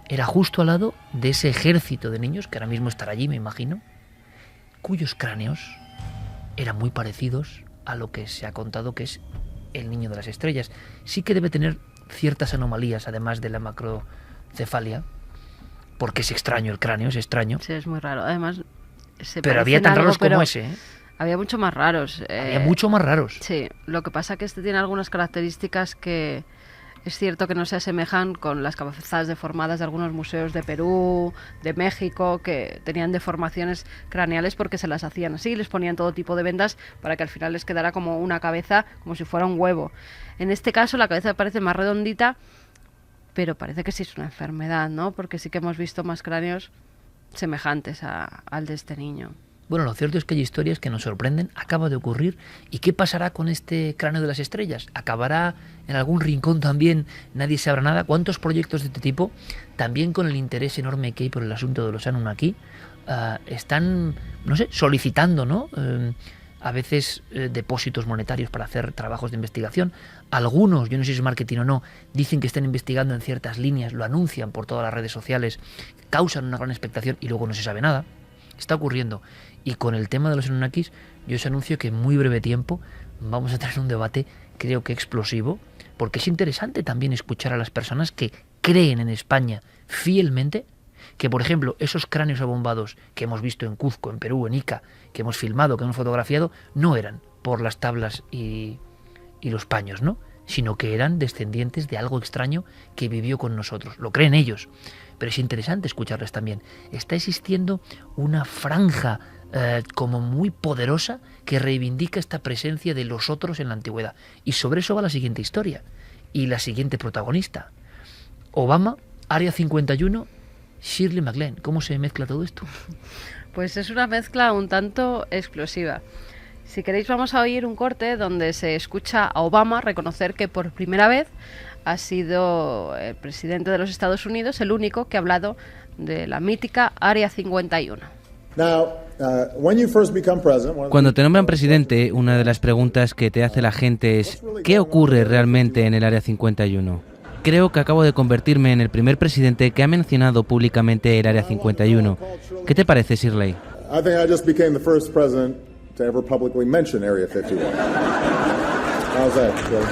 Era justo al lado de ese ejército de niños, que ahora mismo estará allí, me imagino, cuyos cráneos eran muy parecidos a lo que se ha contado que es el niño de las estrellas. Sí que debe tener ciertas anomalías, además de la macrocefalia, porque es extraño el cráneo, es extraño. Sí, es muy raro. Además, pero había tan raros como ese, ¿eh? Había mucho más raros. Había mucho más raros. Sí, lo que pasa es que este tiene algunas características que es cierto que no se asemejan con las cabezadas deformadas de algunos museos de Perú, de México, que tenían deformaciones craneales porque se las hacían así, les ponían todo tipo de vendas para que al final les quedara como una cabeza, como si fuera un huevo. En este caso la cabeza parece más redondita, pero parece que sí es una enfermedad, ¿no? Porque sí que hemos visto más cráneos semejantes al de este niño. Bueno, lo cierto es que hay historias que nos sorprenden, acaba de ocurrir. ¿Y qué pasará con este cráneo de las estrellas? ¿Acabará en algún rincón también? Nadie sabrá nada. ¿Cuántos proyectos de este tipo, también con el interés enorme que hay por el asunto de los Anunnaki, están, no sé, solicitando, ¿no? A veces depósitos monetarios para hacer trabajos de investigación. Algunos, yo no sé si es marketing o no, dicen que están investigando en ciertas líneas, lo anuncian por todas las redes sociales, causan una gran expectación y luego no se sabe nada. Está ocurriendo. Y con el tema de los Anunnakis, yo os anuncio que en muy breve tiempo vamos a tener un debate, creo que explosivo, porque es interesante también escuchar a las personas que creen en España fielmente que, por ejemplo, esos cráneos abombados que hemos visto en Cuzco, en Perú, en Ica, que hemos filmado, que hemos fotografiado, no eran por las tablas y los paños, ¿no? Sino que eran descendientes de algo extraño que vivió con nosotros. Lo creen ellos. Pero es interesante escucharles también. Está existiendo una franja como muy poderosa que reivindica esta presencia de los otros en la antigüedad. Y sobre eso va la siguiente historia. Y la siguiente protagonista. Obama, Área 51, Shirley MacLaine. ¿Cómo se mezcla todo esto? Pues es una mezcla un tanto explosiva. Si queréis vamos a oír un corte donde se escucha a Obama reconocer que por primera vez ha sido el presidente de los Estados Unidos el único que ha hablado de la mítica Área 51. Cuando te nombran presidente, una de las preguntas que te hace la gente es ¿qué ocurre realmente en el Área 51? Creo que acabo de convertirme en el primer presidente que ha mencionado públicamente el Área 51. ¿Qué te parece, Shirley? To ever publicly mention Area 51. How's that, Joe?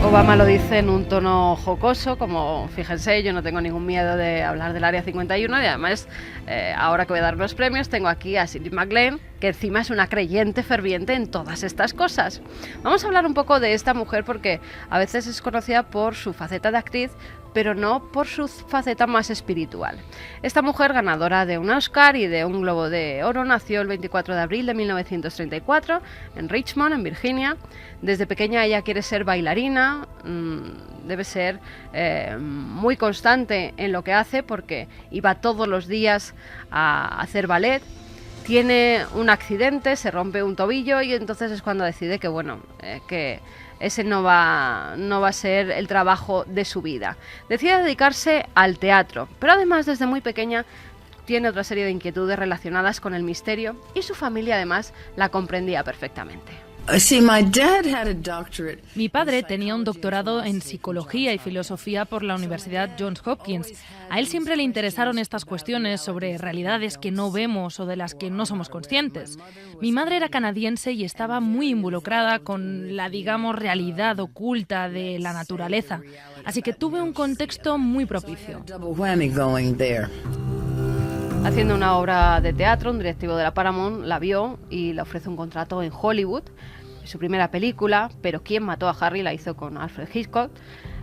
Obama lo dice en un tono jocoso, como fíjense, yo no tengo ningún miedo de hablar del Área 51 y además ahora que voy a dar los premios tengo aquí a Shirley MacLaine, que encima es una creyente ferviente en todas estas cosas. Vamos a hablar un poco de esta mujer porque a veces es conocida por su faceta de actriz, pero no por su faceta más espiritual. Esta mujer, ganadora de un Oscar y de un Globo de Oro, nació el 24 de abril de 1934 en Richmond, en Virginia. Desde pequeña ella quiere ser bailarina, debe ser muy constante en lo que hace porque iba todos los días a hacer ballet. Tiene un accidente, se rompe un tobillo y entonces es cuando decide que bueno, que ese no va a ser el trabajo de su vida. Decide dedicarse al teatro, pero además desde muy pequeña tiene otra serie de inquietudes relacionadas con el misterio y su familia además la comprendía perfectamente. Mi padre tenía un doctorado en psicología y filosofía por la Universidad Johns Hopkins. A él siempre le interesaron estas cuestiones sobre realidades que no vemos o de las que no somos conscientes. Mi madre era canadiense y estaba muy involucrada con la, digamos, realidad oculta de la naturaleza. Así que tuve un contexto muy propicio. Haciendo una obra de teatro, un directivo de la Paramount la vio y le ofrece un contrato en Hollywood. su primera película, pero ¿Quién mató a Harry? La hizo con Alfred Hitchcock.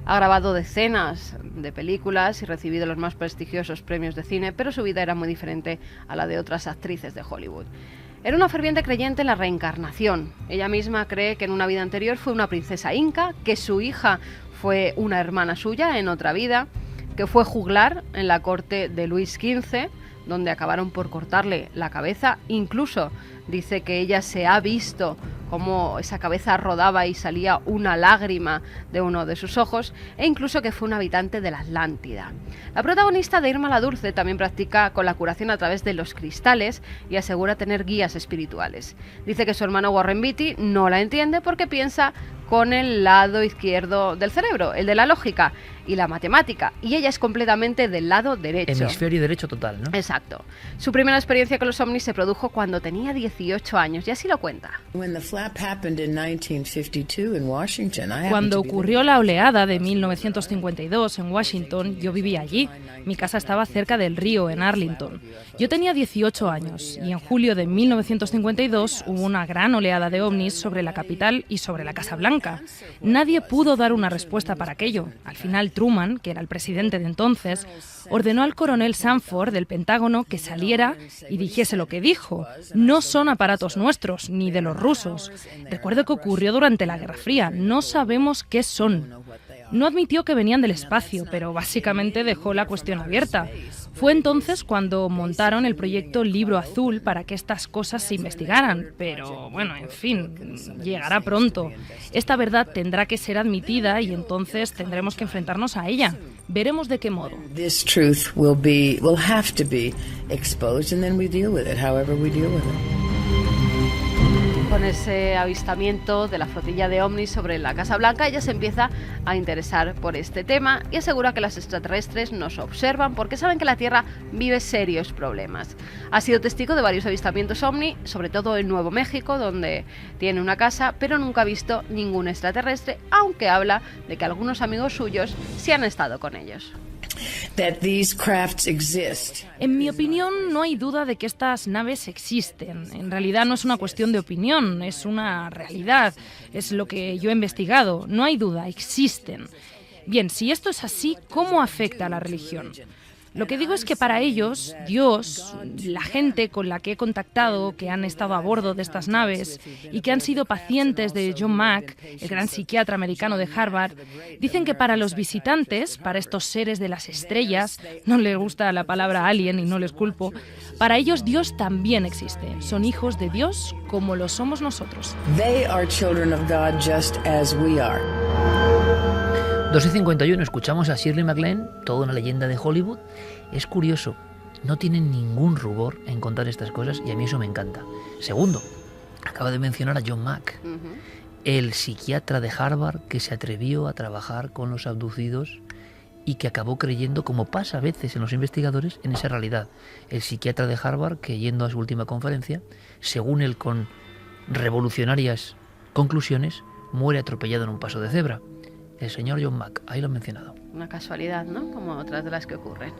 Ha grabado decenas de películas y recibido los más prestigiosos premios de cine, pero su vida era muy diferente a la de otras actrices de Hollywood. Era una ferviente creyente en la reencarnación. Ella misma cree que en una vida anterior fue una princesa inca, que su hija fue una hermana suya en otra vida, que fue juglar en la corte de Luis XV, donde acabaron por cortarle la cabeza. Incluso dice que ella se ha visto cómo esa cabeza rodaba y salía una lágrima de uno de sus ojos, e incluso que fue un habitante de la Atlántida. La protagonista de Irma la Dulce también practica con la curación a través de los cristales y asegura tener guías espirituales. Dice que su hermano Warren Beatty no la entiende porque piensa con el lado izquierdo del cerebro, el de la lógica y la matemática, y ella es completamente del lado derecho. Hemisferio derecho total, ¿no? Exacto. Su primera experiencia con los ovnis se produjo cuando tenía 18 años, y así lo cuenta. Cuando ocurrió la oleada de 1952 en Washington, yo vivía allí. Mi casa estaba cerca del río, en Arlington. Yo tenía 18 años y en julio de 1952 hubo una gran oleada de ovnis sobre la capital y sobre la Casa Blanca. Nadie pudo dar una respuesta para aquello. Al final, Truman, que era el presidente de entonces, ordenó al coronel Sanford del Pentágono que saliera y dijese lo que dijo. No son aparatos nuestros, ni de los rusos. Recuerdo que ocurrió durante la Guerra Fría. No sabemos qué son. No admitió que venían del espacio, pero básicamente dejó la cuestión abierta. Fue entonces cuando montaron el proyecto Libro Azul para que estas cosas se investigaran. Pero, bueno, en fin, llegará pronto. Esta verdad tendrá que ser admitida y entonces tendremos que enfrentarnos a ella. Veremos de qué modo. This truth will have to be exposed and then we deal with it, however we deal with it. Con ese avistamiento de la flotilla de ovnis sobre la Casa Blanca, ella se empieza a interesar por este tema y asegura que las extraterrestres nos observan porque saben que la Tierra vive serios problemas. Ha sido testigo de varios avistamientos ovni, sobre todo en Nuevo México, donde tiene una casa, pero nunca ha visto ningún extraterrestre, aunque habla de que algunos amigos suyos sí han estado con ellos. En mi opinión, no hay duda de que estas naves existen. En realidad no es una cuestión de opinión, es una realidad. Es lo que yo he investigado. No hay duda, existen. Bien, si esto es así, ¿cómo afecta a la religión? Lo que digo es que para ellos, Dios, la gente con la que he contactado, que han estado a bordo de estas naves y que han sido pacientes de John Mack, el gran psiquiatra americano de Harvard, dicen que para los visitantes, para estos seres de las estrellas, no les gusta la palabra alien y no les culpo, para ellos Dios también existe. Son hijos de Dios como lo somos nosotros. They are children of God just as we are. 2:51, escuchamos a Shirley MacLaine, toda una leyenda de Hollywood. Es curioso, no tienen ningún rubor en contar estas cosas y a mí eso me encanta. Segundo, acaba de mencionar a John Mack, el psiquiatra de Harvard que se atrevió a trabajar con los abducidos y que acabó creyendo, como pasa a veces en los investigadores, en esa realidad. El psiquiatra de Harvard que, yendo a su última conferencia, según él con revolucionarias conclusiones, muere atropellado en un paso de cebra. El señor John Mack, ahí lo he mencionado. Una casualidad, ¿no? Como otras de las que ocurren.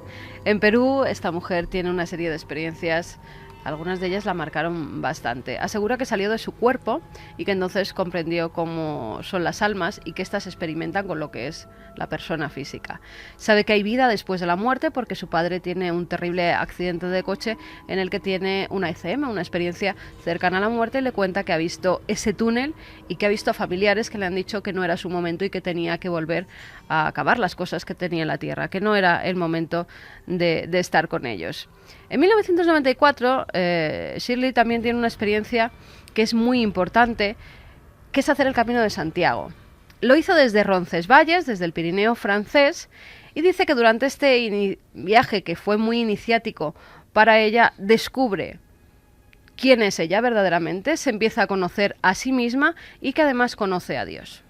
En Perú, esta mujer tiene una serie de experiencias, algunas de ellas la marcaron bastante. Asegura que salió de su cuerpo y que entonces comprendió cómo son las almas y que éstas experimentan con lo que es la persona física. Sabe que hay vida después de la muerte porque su padre tiene un terrible accidente de coche en el que tiene una ECM, una experiencia cercana a la muerte, y le cuenta que ha visto ese túnel y que ha visto a familiares que le han dicho que no era su momento y que tenía que volver a acabar las cosas que tenía en la tierra, que no era el momento de estar con ellos. En 1994, Shirley también tiene una experiencia que es muy importante, que es hacer el Camino de Santiago. Lo hizo desde Roncesvalles, desde el Pirineo francés, y dice que durante este viaje, que fue muy iniciático para ella, descubre quién es ella verdaderamente, se empieza a conocer a sí misma y que además conoce a Dios.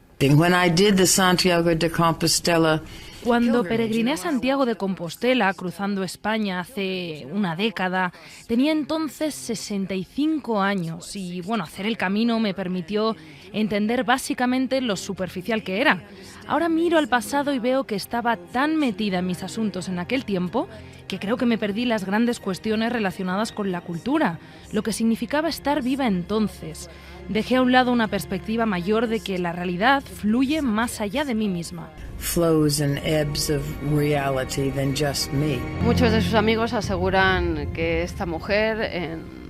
Cuando peregriné a Santiago de Compostela, cruzando España hace una década, tenía entonces 65 años y, bueno, hacer el camino me permitió entender básicamente lo superficial que era. Ahora miro al pasado y veo que estaba tan metida en mis asuntos en aquel tiempo que creo que me perdí las grandes cuestiones relacionadas con la cultura, lo que significaba estar viva entonces. Dejé a un lado una perspectiva mayor de que la realidad fluye más allá de mí misma. Flows and ebbs of reality than just me. Muchos de sus amigos aseguran que esta mujer, en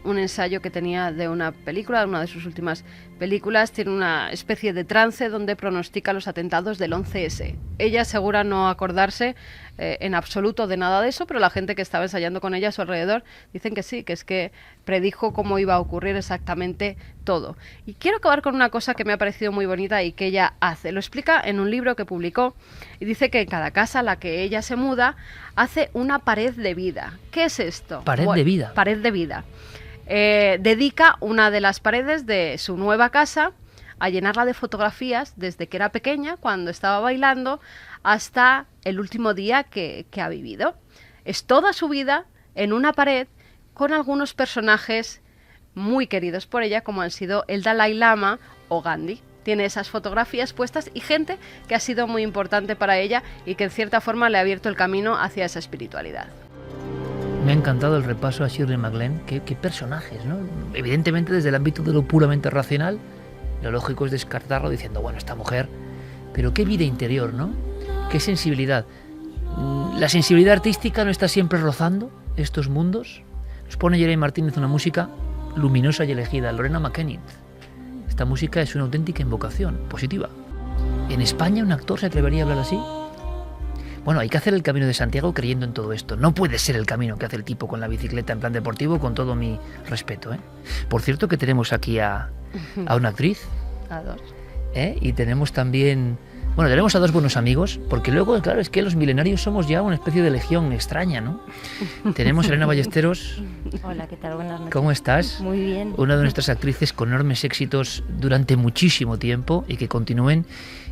un ensayo que tenía de una película, de una de sus últimas películas, tiene una especie de trance donde pronostica los atentados del 11S. Ella asegura no acordarse en absoluto de nada de eso, pero la gente que estaba ensayando con ella a su alrededor dicen que sí, que es que predijo cómo iba a ocurrir exactamente todo. Y quiero acabar con una cosa que me ha parecido muy bonita y que ella hace. Lo explica en un libro que publicó y dice que en cada casa a la que ella se muda hace una pared de vida. ¿Qué es esto? Pared de vida. Pared de vida. Dedica una de las paredes de su nueva casa a llenarla de fotografías desde que era pequeña, cuando estaba bailando, hasta el último día que ha vivido. Es toda su vida en una pared con algunos personajes muy queridos por ella, como han sido el Dalai Lama o Gandhi. Tiene esas fotografías puestas y gente que ha sido muy importante para ella y que en cierta forma le ha abierto el camino hacia esa espiritualidad. Me ha encantado el repaso a Shirley MacLaine. Qué personajes, ¿no? Evidentemente desde el ámbito de lo puramente racional, lo lógico es descartarlo diciendo, bueno, esta mujer, pero qué vida interior, ¿no? Qué sensibilidad. La sensibilidad artística no está siempre rozando estos mundos. Nos pone Jeremy Martínez una música luminosa y elegida, Lorena McKennitt. Esta música es una auténtica invocación, positiva. ¿En España un actor se atrevería a hablar así? Bueno, hay que hacer el Camino de Santiago creyendo en todo esto. No puede ser el camino que hace el tipo con la bicicleta en plan deportivo, con todo mi respeto, ¿eh? Por cierto que tenemos aquí a una actriz. A dos. Y tenemos también... Bueno, tenemos a dos buenos amigos, porque luego, claro, es que los milenarios somos ya una especie de legión extraña, ¿no? Tenemos a Elena Ballesteros. Hola, ¿qué tal? Buenas noches. ¿Cómo estás? Muy bien. Una de nuestras actrices con enormes éxitos durante muchísimo tiempo y que continúen.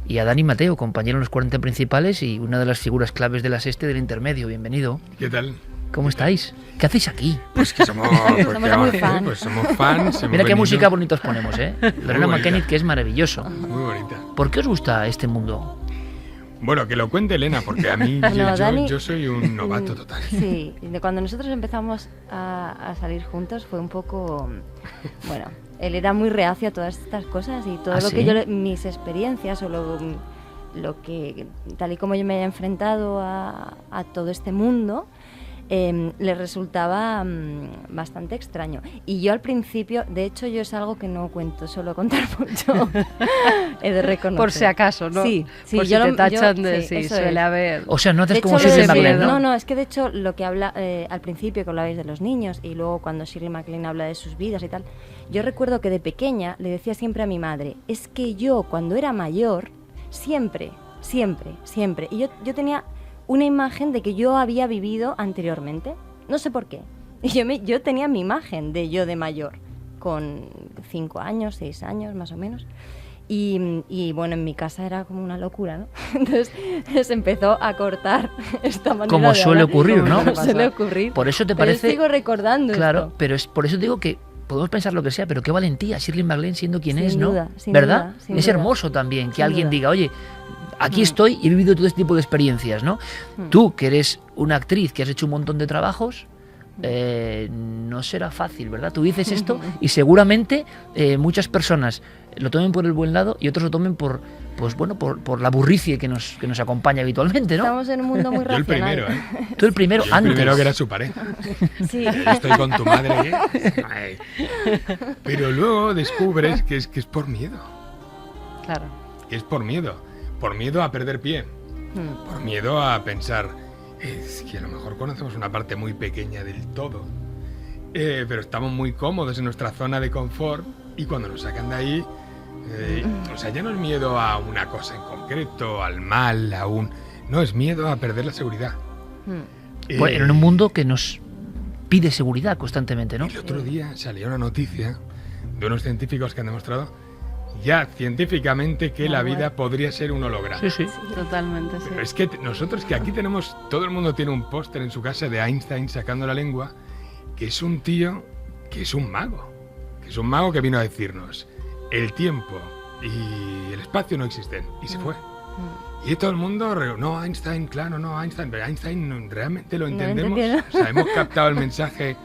Y a Dani Mateo, compañero en los 40 principales y una de las figuras claves de la Sexta del intermedio. Bienvenido. ¿Qué tal? ¿Cómo estáis? ¿Qué hacéis aquí? Pues que somos, muy fans. Pues somos fans. Mira qué música bonitos ponemos, ¿eh? Lorena McKennitt, que es maravilloso. Muy bonita. ¿Por qué os gusta este mundo? Bueno, que lo cuente Elena, porque a mí yo soy un novato total. Sí, cuando nosotros empezamos a salir juntos fue un poco... Bueno, él era muy reacio a todas estas cosas y todo lo que yo... Mis experiencias o lo que... Tal y como yo me haya enfrentado a todo este mundo... le resultaba bastante extraño. Y yo al principio, de hecho yo es algo que no cuento, suelo contar mucho, he de reconocer. Por si acaso, ¿no? Sí, por si te tachan de sí, suele haber... O sea, no haces de como hecho, Shirley MacLaine, ¿no? No, es que de hecho lo que habla al principio, que hablabais de los niños, y luego cuando Shirley MacLaine habla de sus vidas y tal, yo recuerdo que de pequeña le decía siempre a mi madre, es que yo cuando era mayor, siempre, y yo tenía... una imagen de que yo había vivido anteriormente, no sé por qué. Yo tenía mi imagen de yo de mayor, con 5 años, 6 años más o menos. Y bueno, en mi casa era como una locura, ¿no? Entonces se empezó a cortar esta manera como de suele hablar. ocurrir, ¿no? Como suele ocurrir. Por eso te pero parece... sigo recordando claro, esto. pero es por eso digo que podemos pensar lo que sea, pero qué valentía Shirley MacLaine siendo quien Sin es, ¿no? duda, sin ¿verdad? duda, sin es duda. hermoso también que Sin alguien duda. diga, oye, aquí estoy y he vivido todo este tipo de experiencias, ¿no? Tú, que eres una actriz, que has hecho un montón de trabajos, no será fácil, ¿verdad? Tú dices esto y seguramente muchas personas lo tomen por el buen lado y otros lo tomen por la burricie que nos acompaña habitualmente, ¿no? Estamos en un mundo muy Yo el racional. primero, ¿eh? Tú el primero Yo antes. el primero que era su pareja. Sí. Yo estoy con tu madre, ¿eh? Ay. Pero luego descubres que es por miedo. Claro. Es por miedo a perder pie, por miedo a pensar, es que a lo mejor conocemos una parte muy pequeña del todo, pero estamos muy cómodos en nuestra zona de confort y cuando nos sacan de ahí, o sea, ya no es miedo a una cosa en concreto, al mal, no, es miedo a perder la seguridad. Bueno, en un mundo que nos pide seguridad constantemente, ¿no? El otro día salió una noticia de unos científicos que han demostrado ya científicamente que la vida podría ser un holograma. Sí. Totalmente, sí. Pero es que nosotros que aquí tenemos, todo el mundo tiene un póster en su casa de Einstein sacando la lengua, que es un tío que es un mago que vino a decirnos, el tiempo y el espacio no existen, y se fue. Y todo el mundo, no, Einstein, claro, no, Einstein, pero Einstein realmente lo entendemos. O sea, hemos captado el mensaje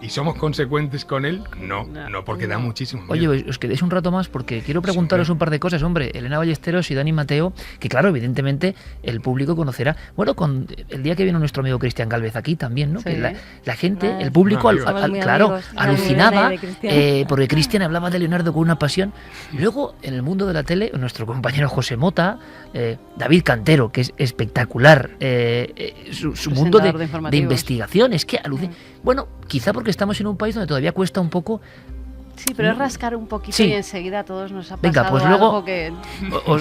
y somos consecuentes con él. No, porque da muchísimo miedo. Oye, os quedéis un rato más porque quiero preguntaros un par de cosas, hombre. Elena Ballesteros y Dani Mateo, que claro, evidentemente el público conocerá. Bueno, con el día que vino nuestro amigo Cristian Gálvez aquí también, ¿no? Sí. Que la gente, el público, claro, alucinaba porque Cristian hablaba de Leonardo con una pasión. Luego, en el mundo de la tele, nuestro compañero José Mota, David Cantero, que es espectacular, su mundo de investigación, es que alucina. Bueno, quizá porque estamos en un país donde todavía cuesta un poco. Sí, pero es rascar un poquito y enseguida a todos nos ha pasado. Venga, pues luego algo que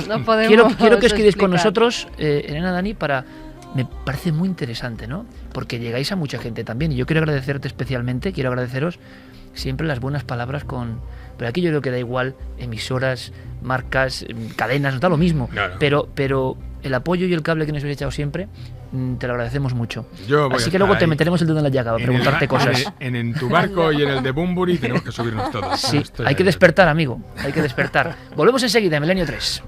no podemos quiero que os quedéis con nosotros, Elena, Dani, me parece muy interesante, ¿no? Porque llegáis a mucha gente también y yo quiero agradecerte especialmente, quiero agradeceros siempre las buenas palabras pero aquí yo creo que da igual emisoras, marcas, cadenas, nos da lo mismo, claro. pero el apoyo y el cable que nos habéis echado siempre, te lo agradecemos mucho. Así que luego te meteremos el dedo en la llaga para preguntarte cosas. En tu barco y en el de Bunbury tenemos que subirnos todos. Sí, hay que despertar, amigo, hay que despertar. Volvemos enseguida en Milenio 3.